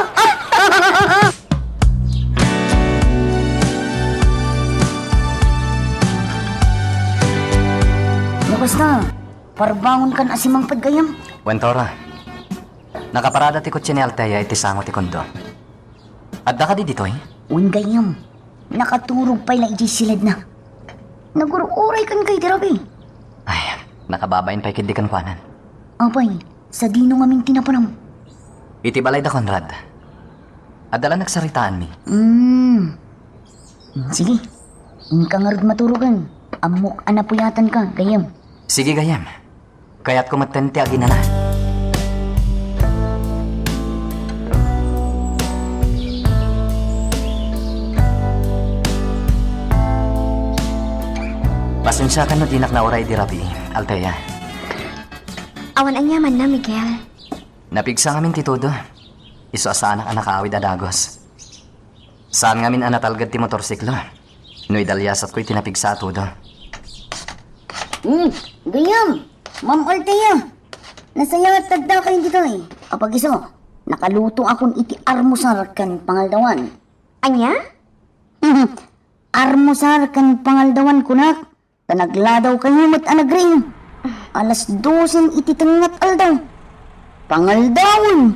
Bukas na. Parbangon kan asimang pagayam. Wentora, nakaparada ti kutsi ni Althea iti sango ti kondo. Adda ka di dito eh? Gayam. Nakaturog pa'y na silid na. Nagururay kan kay tirabi. Ay, nakababayin pa'y kindikan kwanan. Apay, sa dino ngamin tinapanam. Iti balay da Conrad. Adala nagsaritaan mi. Sige. Ingka nga rin maturugan. Amok anapuyatan ka, gayam. Sige gayam. Kaya't kumatente agin na. Pasensya ka no dinak na oray di rabi, Althea. Awan ang yaman na, Miguel. Napigsa ngamin ti todo. Iso asaan ang nakawid adagos. Saan ngamin anatalgad ti motorsiklo. No'y dalyasat ko'y tinapigsa todo. Gayam! Ma'am Althea! Nasaya at tagda kayo dito eh. Kapag iso, nakaluto akong iti armusar kan pangaldawan. Anya? Armusar kan pangaldawan kunak. Tanagladaw kayo mat anagring. Alas 12 iti tangat aldaw. Pangaldawan!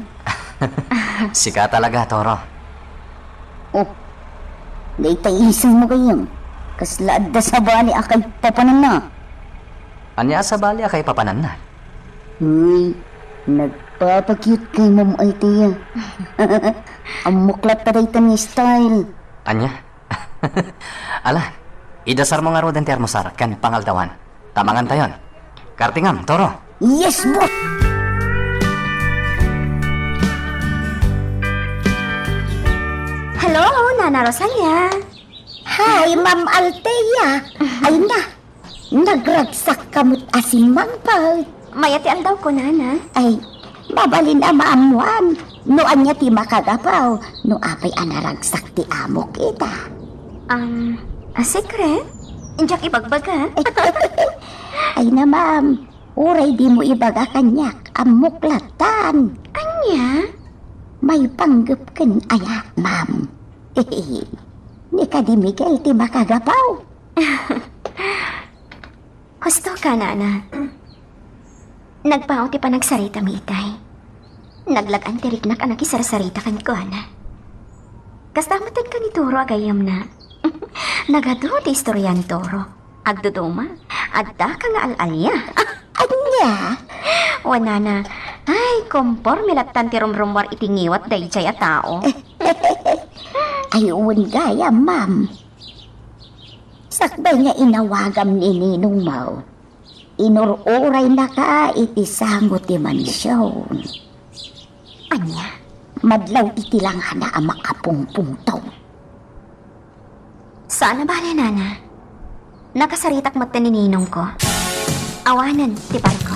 Sika talaga, Toro. Oh, daytay isang mo kayong. Kaslaad da sa bali akay papanan na. Anya sa bali kay papanan na. Uy, nagpapakyut kay Ma'am Althea. Ang muklat pa dayta ni style. Anya? Ala, idasar mo nga ro den termosar kan pangaldawan. Tamangan tayon. Kartingam, Toro. Yes, boss! Hello, Nana Rosalia. Hi, Ma'am Althea. Ay na, nagragsak kamot asimang pa. Mayati aldaw ko, Nana. Ay, mabalin na maamuan. No anya ti makagapaw, no apay anaragsak ti amo kita. A secret? Injak ibagbaga? Ay na, ma'am. Uray di mo ibaga kanyak ang muklatan. Anya? May panggap kan aya, ma'am. Ni ka di Miguel ti makagapaw. Gusto ka, Nana. Nagpaong ti pa nagsarita mi itay. Naglagan ti riknak ang nakisarasarita kan ko, Ana. Kastamatan ka ni Toro agayam na. Nagadro ti istorya ni Toro. Agduduma. Adda ka nga alalya. Anya? Wana na. Ay, kompor milatan ti rumrumwar itingiwat day jay a tao. Ay, gaya, ma'am. Sakbay nga inawagam ni Ninong Mau. Inururay na ka itisango ti mansyon. Anya? Madlaw iti lang hana ang makapungpungtaw. Saan na bala, Nana? Nakasaritak mata ni Ninong ko. Awanan, ti pare ko.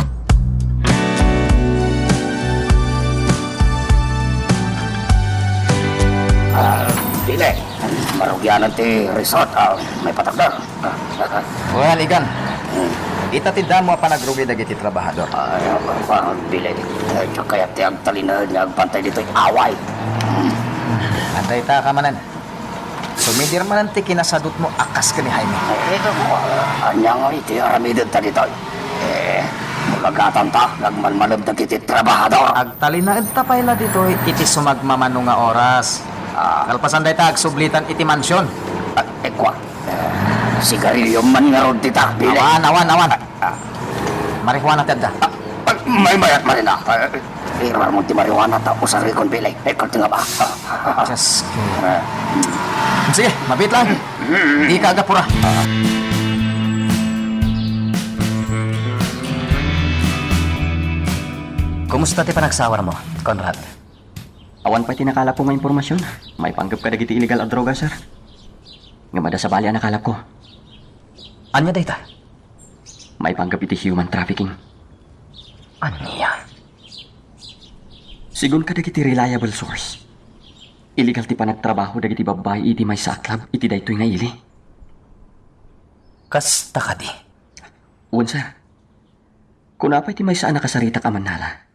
Dile, marugyanan ti resort. May patakda. Well, Igan. Itatida mo pa nagrugi dagiti trabahador. Ay, dile. Kaya ti agtalinad nga agpantay dito'y away. Antay ta ka manan. Sumidir manan ti kinasadot mo akas ka ni Jaime. Ito mo, anya nga iti aramidad ta dito'y. Magagatan ta, nagmalmalab na kiti trabahador. Agtalinaed ta payla dito iti sumagmamano nga oras. Kalpasan day ta agsublitan iti mansyon. Ekwa, sigarilyo man nga ron tita, bile. Awan. Marihuana tanda. May mayat man rin na. Irar mo ti marijuana ta, usari kon bile. Kalti nga ba? Diyos ko. Sige, mabit lang. Di ka agapura. Kumusta ti panagsawar mo, Conrad? Awan pa tinakala po nga impormasyon. May panggap ka dagiti illegal at droga, sir. Nga mada sa bali ang nakalap ko. Anya dayta? May panggap iti human trafficking. Anya? Sigun ka dagiti reliable source. Illegal ti pa nagtrabaho dagiti babae iti may sa club iti daytoy nga ili. Kasta ka di. Uwan, sir. Kung napay ti may saan nakasarita ka man nala.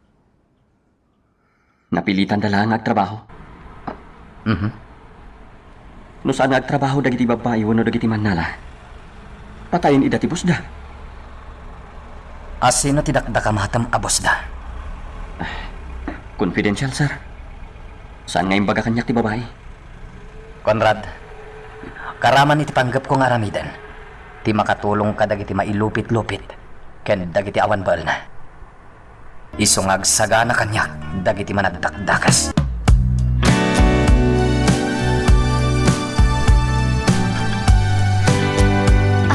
Napilitan dala nga agtrabaho. No saan nga agtrabaho dagiti babae wano dagiti man nala. Patayin ida ti busda. Asino ti dakdakamatam abos da? Confidential, sir. Saan nga imbaga kanyak ti babae? Conrad, karaman iti panggap ko nga aramidan. Ti makatulong ka dagiti mailupit-lupit. Ken dagiti awan baal na. Isungag sagana kanyak dagiti managdakdakas.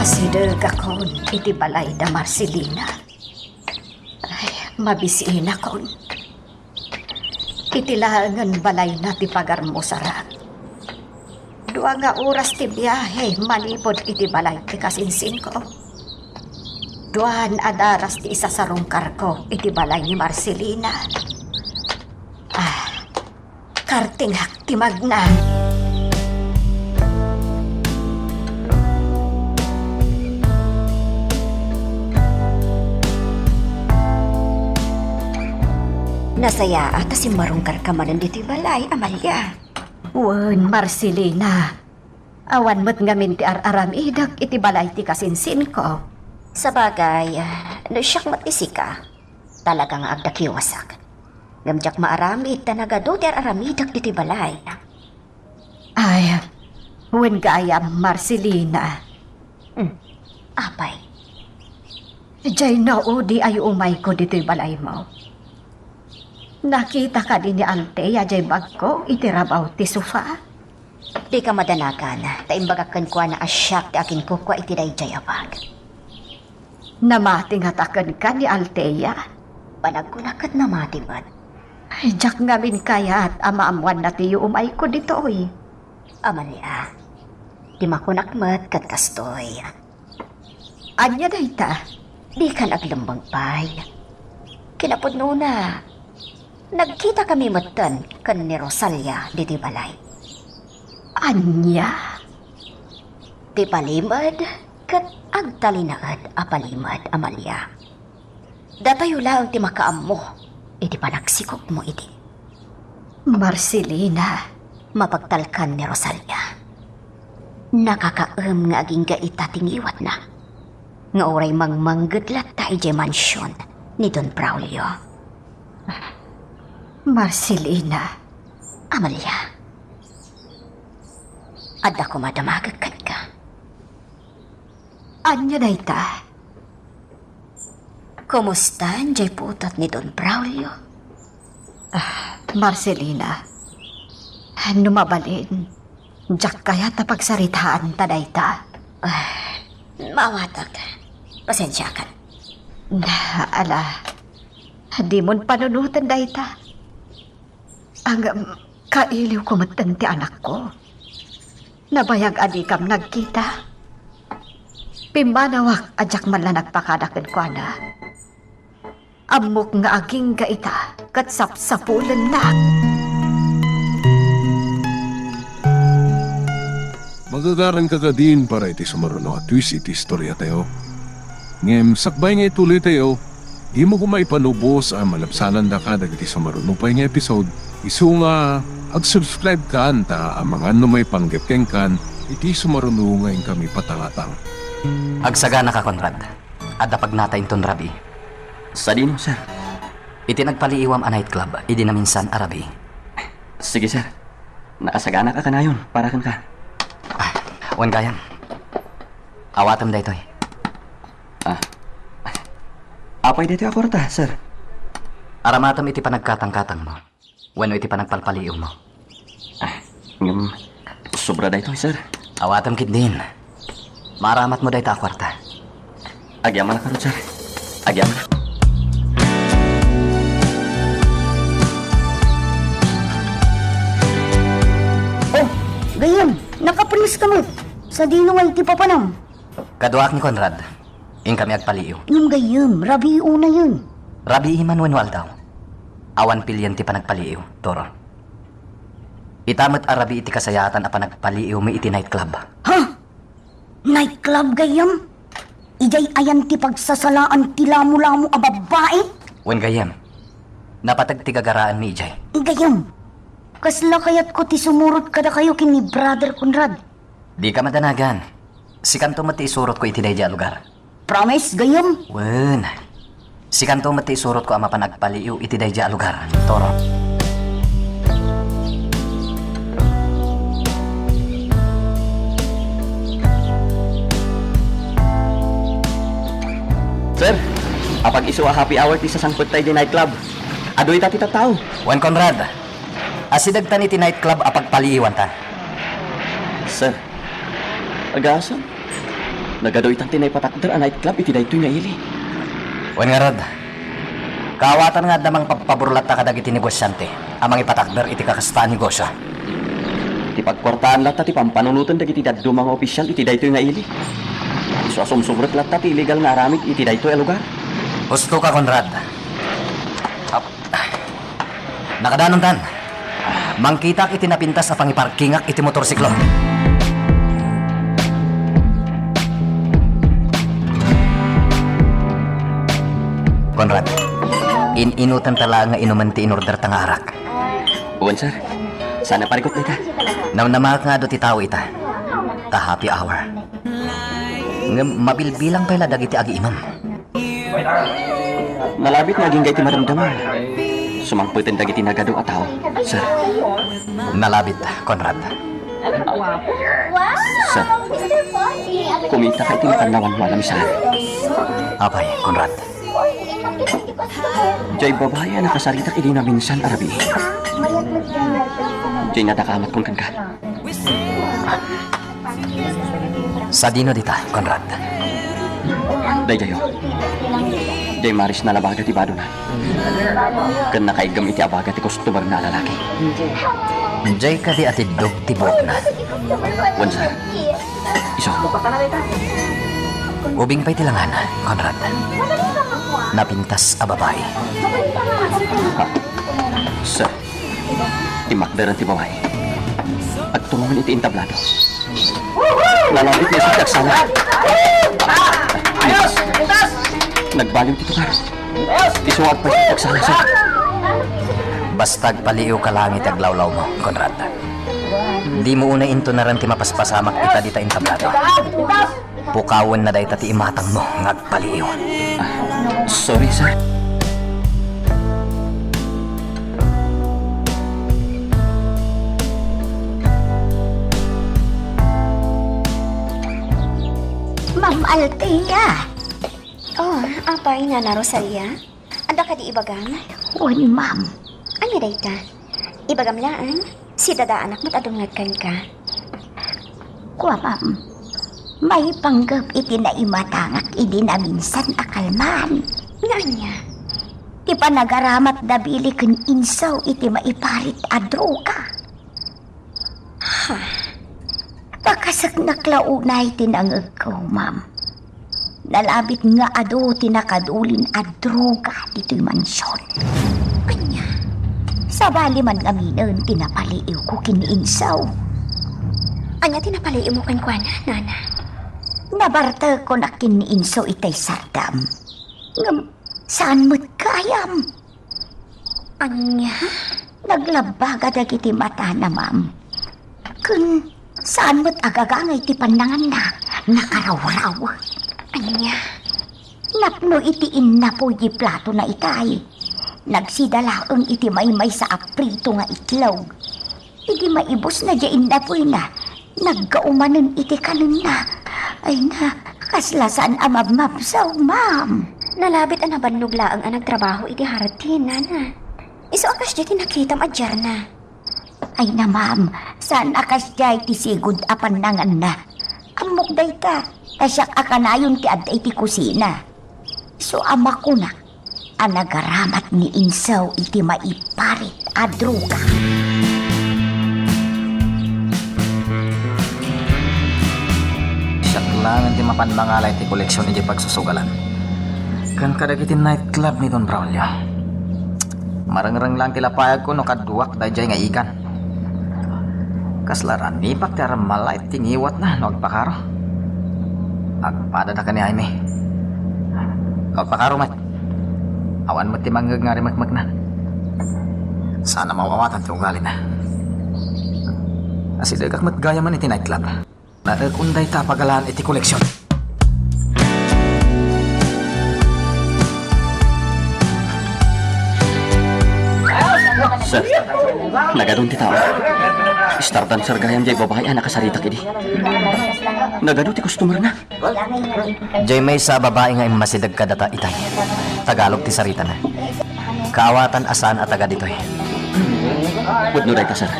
Asidel kakon iti balay da Marcelina. Ay, mabisiin akon. Iti lahangan balay na ti pagarmusara. Dua nga oras ti biyahe manipod iti balay ti kasinsin ko. Duan adaras ti isa sa rungkar ko iti balay ni Marcelina. Kartinghak ti magna. Nasaya ata si marungkar ka manan dito'y balay, Amalia. Wen, Marcelina. Awan mo't ngamin ti ar-aramidak iti balay ti kasinsin ko. Sa bagay, no siyak matisika, talagang agdakiwasak. Gamjak maaramid tanagado ti aramidak dito'y balay. Ay, wen gaya, Marcelina. Apay, Diyay naudi ay umay ko dito'y balay mo. Nakita ka din ni Altea jay bagko itirabaw ti sofa. di ka madanagan, taimbagakan ko na asyak ti akin kukwa iti dayjay apag. Namating hatakan ka ni Altea. Panagkunakat na matibad. Ay, jak ngamin kaya at amaamuan na tiyo umay ko dito oy. Amalia, di makunakmat kat kastoy. Anya dayta? Di ka naglambang pay. Kinapudno na. Nagkita kami matan kan ni Rosalia diti balay. Anya? Di palimad kat agtalinaad a palimad, Amalia. Datayo lang ti makaam mo, iti panagsikop mo iti. Marcelina. Mapagtalkan ni Rosalia. Nakakaam nga aging gaita tingiwat na. Nga oray mangmanggedlat ta ije mansyon ni Don Braulio. Marcelina. Amalia, adda ko madamagakan ka. Anya dayta? Kumusta anjay putot ni Don Braulio? Marcelina. Numabalin. Jak kaya tapagsaritaan ta dayta. Mawatag. Pasensya ka. Ala. Di mon panunutan dayta. Ang kailiw ko matan ti anak ko. Nabayag adikam nagkita. Pimbanawak ajak man lang nagpakadakan ko na. Amok nga aging gaita kat sapsapulan na. Magagaran ka ka din para iti sumaruno at twist iti istorya tayo. Ngem, sakbay nga ituloy tayo, di mo kumay panubos ang malapsanan da ka dagiti sumaruno pa nga episode. Isu nga, ag-subscribe ka anta ang mga may panggepkeng kan, iti sumaruno ngayon kami patangatang. Agsagana ka, Conrad. Adda pagnatayin ton rabi. Sa dino, sir. Iti nagpaliiwam a nightclub, idi na minsan arabi. Sige, sir. Nakasagana ka kanayon, para kan ka. Wan gayam. Awatam daytoy. Apay dito ako rata, sir. Aramatam iti panagkatang-katang mo. Wano iti panagpalpaliiw mo. Sobra dito, sir. Awatam kit din. Maramat mo dayta a kwarta. Agyaman na karon, sir. Agyaman. Oh, gayam, nakapulis ka mo. Sa dino nga iti papanam. Kaduak ni Conrad. Ing kami agpaliiw. Yung gayam, rabi una yun. Rabi iman wenwal daw. Awan pilyan ti panagpaliiw, Toro. Itamat arabi iti kasayatan a panagpaliiw mi iti nightclub. Ha? Nightclub gayam? Ijay ayan ti pagsasalaan ti lamu-lamu a babae? Wen gayam. Napatag ti gagaraan mi ijay. Gayam, kasla kayat ko ti sumurot kada kayo kini Brother Conrad. Di ka madanagan. Si kanto mati isurot ko iti dayja lugar. Promise, gayam? Wen. Si kanto mati isurot ko ama panagpaliiw iti dayja lugar. Toro. Sir, apag isu a happy hour ti sa sangput tayo di nightclub. Adoy tati tataw. Wen Conrad. Asidagtan iti nightclub apag paliiwan ta. Sir, agasan? Nagado itang tinay patakder a nightclub iti daytoy nga ili. Wen nga rod. Kaawatan nga damang pagpaburlat ta kadag iti negosyante. Amang ipatakder iti kakastaan negosyo. Ti pagkwartaan latta ti pampanunutan dagiti daddo mga opisyal iti daytoy nga ili. So asumsubrot latta ti illegal nga aramid iti daytoy a lugar. Gusto ka, Conrad. Nakadanon tan. Mangkitak iti napintas sa pangiparkingak iti motorsiklo. Conrad, inutan tala nga inuman ti inorder ta nga arak. Uwan sir, sana parikot na ita. Namnamak nga do ti tao ita. Ta happy hour. Nga mabilbilang pala dagiti agi imam. Nalabit nga gingay ti maramdaman. Sumangputin dagiti nagado a tao. Sir, Nalabit, Conrad. sir, kumita ka iti makanawan walang saan. Apay, Conrad. Jay babae na kasarita kidi na minsan arabi. Jay nadakamat kong kangka. Sa dino dita, Conrad. Day jayo. Jay maris na labaga ti bado na. Kan nakaigam iti abaga ti customer na lalaki. Jay ka di atidog ti buok na. Wan sir, iso. Ubing pa'y tilangan, Conrad. Napintas a babae. Sir, imakdaran ti babae. At tulungan iti intablado. Nalabit na sa kaksala. Ayos! Nagbaling ti tukar. Isuwag pa iti kaksala, sir. Bastag paliw ka langit aglawlaw mo, Conrad. Di mo una into na rin ti mapaspasamak ita dita intablado. Pukawan na dayta ti imatang mo ngagpaliw. Sorry, sir. Ma'am Althea. Oh, apay nga na Rosalia. Anda ka di ibagam? Uy, ma'am. Anya dayta? Ibagam laan. Si dada anak mo't adungagkan ka. Kuwa, ma'am. May panggap iti na imatangak idi na minsan akalman. Nga anya? Ti panagaramat da bili ken insaw iti maiparit a droga. Pakasak naklaunay tinangag ko, ma'am. Nalabit nga ado tinakadulin a droga dito'y mansyon. Anya? Sa bali man kaminon tinapaliw ko kininsaw. Anya tinapalay mo kan kwan, nana? Nabarta ko na kininsaw itay sardam. Saan mo't kayam? Anya? Naglabaga dagiti mata na, ma'am. Kun saan mo't agagangay ti panangan na nakaraw-raw. Anya? Napno iti innapo yi plato na itay. Nagsidalaang iti may sa aprito nga itlog. Iti maibos na di innapoy na. Naggaumanan iti kanin na. Ay na, kaslasan amabmabsaw, ma'am. Nalabit ang nabanugla ang nagtrabaho iti haratin, nana. Iso akas di tinakitam adyar na. Ay na, ma'am, saan akas jay ti sigud apan nangan na. Amok day ka, kasyak akanayon ti aday ti kusina. So ama ko na, ang nagaramat ni insaw iti maiparit a droga. Siya kailangan di mapanmangalay ti koleksyon ni di pagsusugalan. Kan kadagiti nightclub ni Don Braulio. Marangrang lang tilapayag ko no kaduwak dayjay nga ikan. Kaslaran ni paktiara malay tingiwat na no agpakaro. Agpada na ka ni Jaime. Agpakaro mat. Awan mo ti manggag nga rimagmag na. Sana mawawatan ti ugali na. Asidagak matgaya man iti nightclub. Naagunday ta pagalaan iti koleksyon. Sir, nagadun ti tao. Startan sir gayam jay babae anak kasarita kidi. Nagado ti customer na. Jay may sa babae nga imasidag ka data itay. Tagalog ti sarita na. Kaawatan asaan at taga ditoy. Pudno day ka, sir.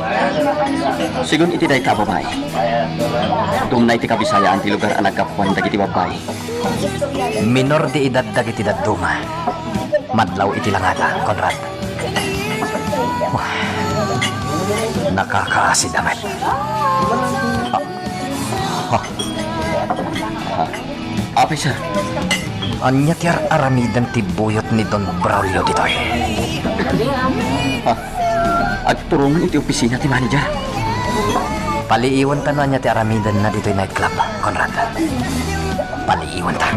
Sigun iti day ka, babae. Dumna iti kabisayaan ti lugar ang nagkapuan dagiti babae. Minor di edad dagiti dadduma. Madlaw iti langata, Conrad. Wah, nakakaasid amat. Apay, sir. Anya ti aramidan ti buyot ni Don Braulio ditoy. Agturungan iti opisina ti manager. Paliiwan ta no anya ti aramidan na ditoy nightclub, Conrad. Paliiwan ta.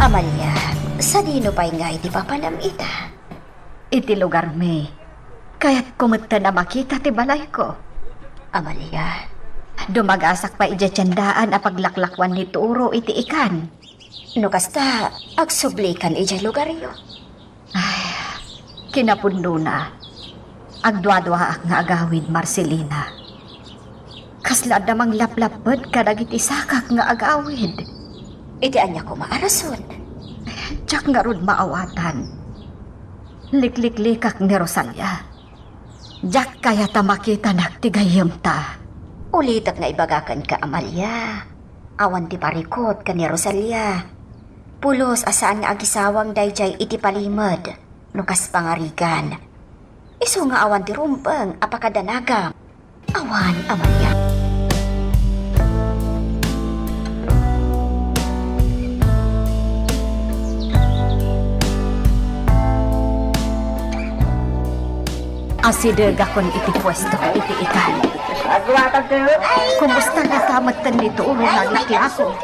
Amalia, sa dino pa'y nga iti papanamita. Iti lugar me. Kaya't kumita na makita ti balay ko. Amalia, Dumagasak pa ija tiyandaan a paglaklakwan ni Turo iti ikan. no kasta, agsublikan ija lugar yo. Kinapundo na. Agdwa-dwa ak nga agawid Marcelina. Kasla damang laplapod kadag iti sakak nga agawid. Iti anya ko maarason. Tsak nga rod maawatan. Likliklikak ni Rosalia. Jak kaya ta makita nagtigayam ta. Ulitak nga ibagakan ka, Amalia. Awan ti parikot ka ni Rosalia. Pulos asaan nga agisawang dayjay iti palimod. Nukas pangarigan. Iso nga awan ti rumpeng apakadanagam. Awan, Amalia. Asideg akon iti pwesto iti ikan. Kumusta nga kamatan ni Turo naglaki ako?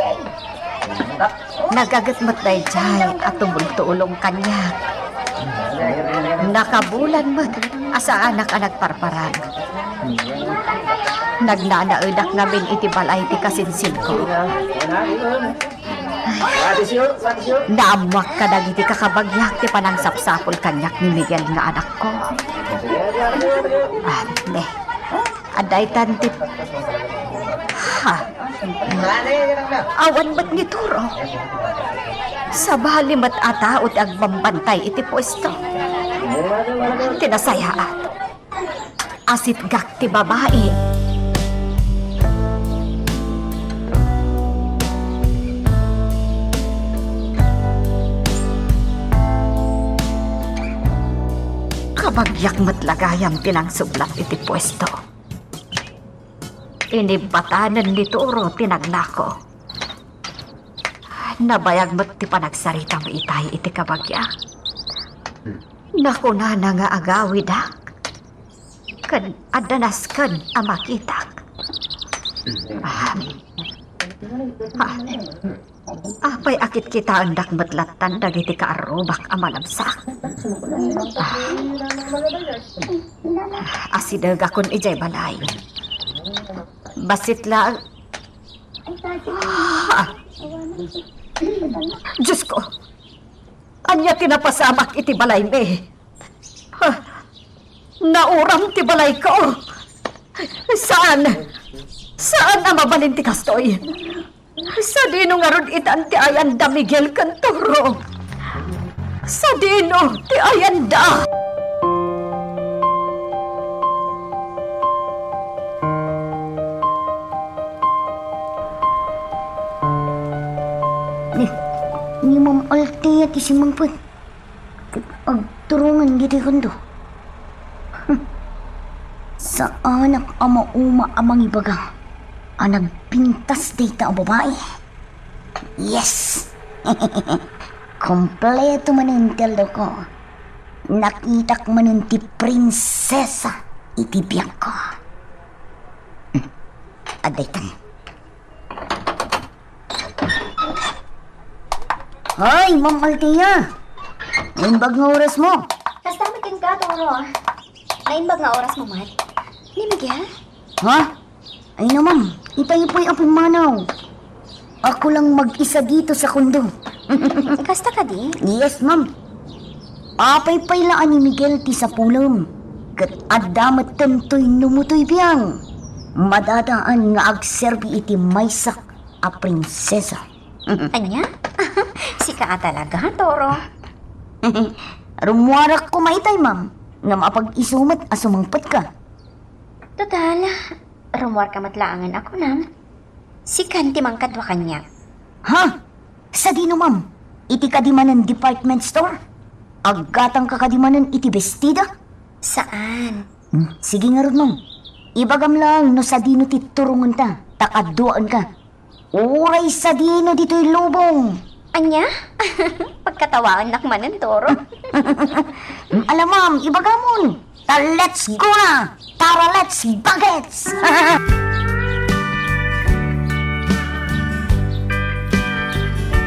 Nagagatmat day jay at tumultuulong kanya. Nakabulan mat asa anak anak parparan. Nagnanaudak ngamin iti balay ti kasinsin ko. Naamuak ka na iti kakabagyak ti panang sapsapol kanyak ni Miguel nga anak ko. Ande, aday tantip. Ha? Awan ba't ni Turo? Sa bali mat ataot agbambantay iti pwesto. Tinasayaan. Asit gak ti babae. Kabagyak matlagayam tinangsublat iti pwesto. Inibatanan ni Turo tinagnako. Nabayag mat ti panagsarita mo itay iti kabagyak. Nakuna na nga agawidak. Kan adanas kan amakitak. Apay akit kita andak matlatan dagiti kaarubak amalabsak. Asideg akon ijay balay. Basit lang. Diyos ko, anya tinapasamak iti balay me. Nauram ti balay ko. Saan? Saan ang mabalin ti kastoy? Sa dino nga ron itan ti Ayanda Miguel Cantoro. Sa dino ti Ayanda. Ni Ma'am Althea ti simangpot. Agturungan giti kondo. Sa anak ama uma amang ibaga. Ang nagpintas data ang babae. Yes! Kompleto manuntel daw ko. Nakitak manunti prinsesa iti biyak ko. Adaytan. Hoy, Ma'am Althea! Naimbag nga oras mo. Kasama kin ka, Toro. Naimbag nga oras mo, Mat. Ni Miguel? Ha? Ay na, ma'am. Itay po'y apong manaw. Ako lang mag-isa dito sa kundo. Kasta ka di? Yes, ma'am. Apay-pay laan ni Miguel ti sa pulong. Kat adamat tantoy numutoy biyang. Madadaan nga agserbi iti maysak a prinsesa. Anya? Sika talaga, Toro. Rumuwarak ko maitay, ma'am. Nga mapag-isumat asumangpat ka. Total, rumor ka matlaangan ako nam. Sikan ti mangkadwa kanya. Ha? Sa dino, ma'am? Iti kadimanan department store? Aggatang kakadimanan iti bestida? Saan? Sige nga ron, ma'am. Ibagam lang no sa dino ti turungan ta. Takaduan ka. Uray sa dino dito'y lubong. Anya? Pagkatawaan nakmanan, Toro. Alam, ma'am, ibagamon. Let's go na! Tara, let's bagets!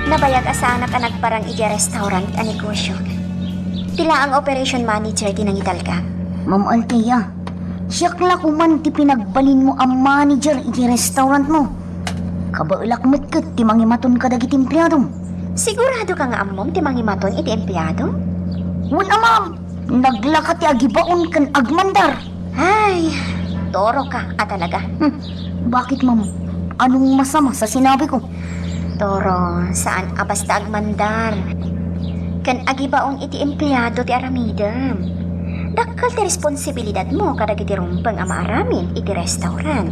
Nabayag asana ka nagparang iti restaurant a negosyo. Tila ang operation manager tinangital ka. Ma'am Althea, siyak la kuman ti pinagbalin mo ang manager iti restaurant mo. Kabailak matkat ti mangimaton ka dagiti empleyado. Sigurado ka nga amom ti mangimaton iti empleyado? Wala, ma'am. Naglakat ti agibaon kan agmandar. Ay, Toro ka talaga. Bakit, ma'am? Anong masama sa sinabi ko? Toro, saan abasta agmandar? Kan agibaon iti empleyado ti aramidem. Dakkal ti responsibilidad mo kadag iti rumpang ama aramin iti restaurant.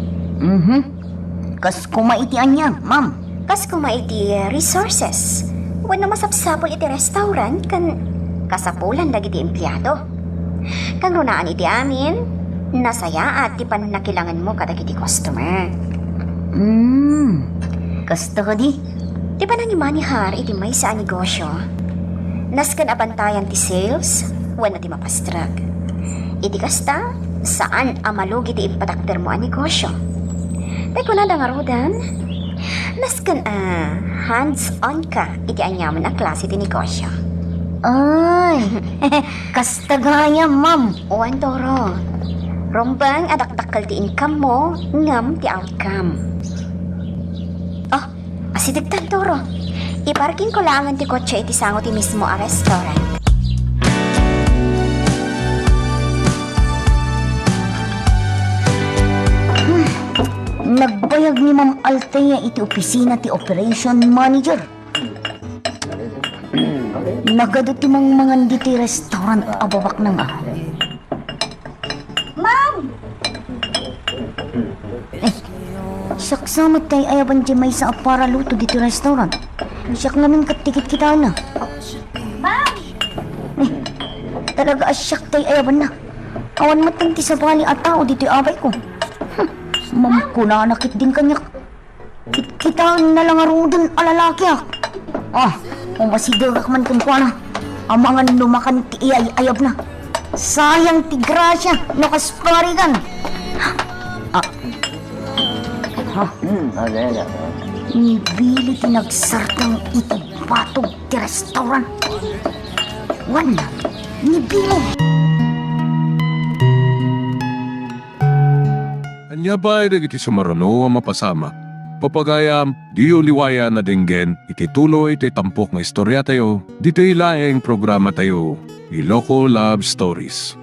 Kas kumaitian niya, ma'am. Kas kuma iti resources. Wano masapsapol iti restaurant kan kasapulan dagiti empleyado. Kang runaan iti amin, nasaya at ti panakilangan mo kadag iti customer. Kasta ka di? Di ba nang imanihar iti may sa negosyo? Naskan abantayan ti sales, wano ti mapastrag. Iti kasta, saan amalugi ti impatakter mo ang negosyo? Tay ko na dangarudan, naskan hands-on ka iti anyaman a klase ti negosyo. Ay, kasta gaya, ma'am. Uwan, Toro. Rombang adakdakal ti income mo, ngam ti outcome. Oh, asidigtan, Toro. Iparking ko lang ti kotse iti sango ti mismo a restaurant. Nagbayag ni Ma'am Althea iti opisina ti operation manager. Nagado ti mangan diti restaurant ababak na nga. Ma'am! Saksamat tayo ayaban di may sa para luto diti restaurant. Siyak namin katikit kita na. Ma'am! Talaga asyak tayo ayaban na. Awan matang ti sa bali at tao diti abay ko. Ma'am ko na nakit din kanya. Kita na lang arudan alalaki ah. Kung masidagak man kung kwa na. Ang mga lumakan ti ayab na. Sayang ti grasya no kasparigan. Nibili ti nagsartang iti batog ti restaurant. Wala, nibili. Anya ba ay iti sumarano ang mapasama? Papagayam, di uliwaya na dinggen, iti tuloy iti tampok nga istorya tayo, dito ilaeng programa tayo, Iloko Love Stories.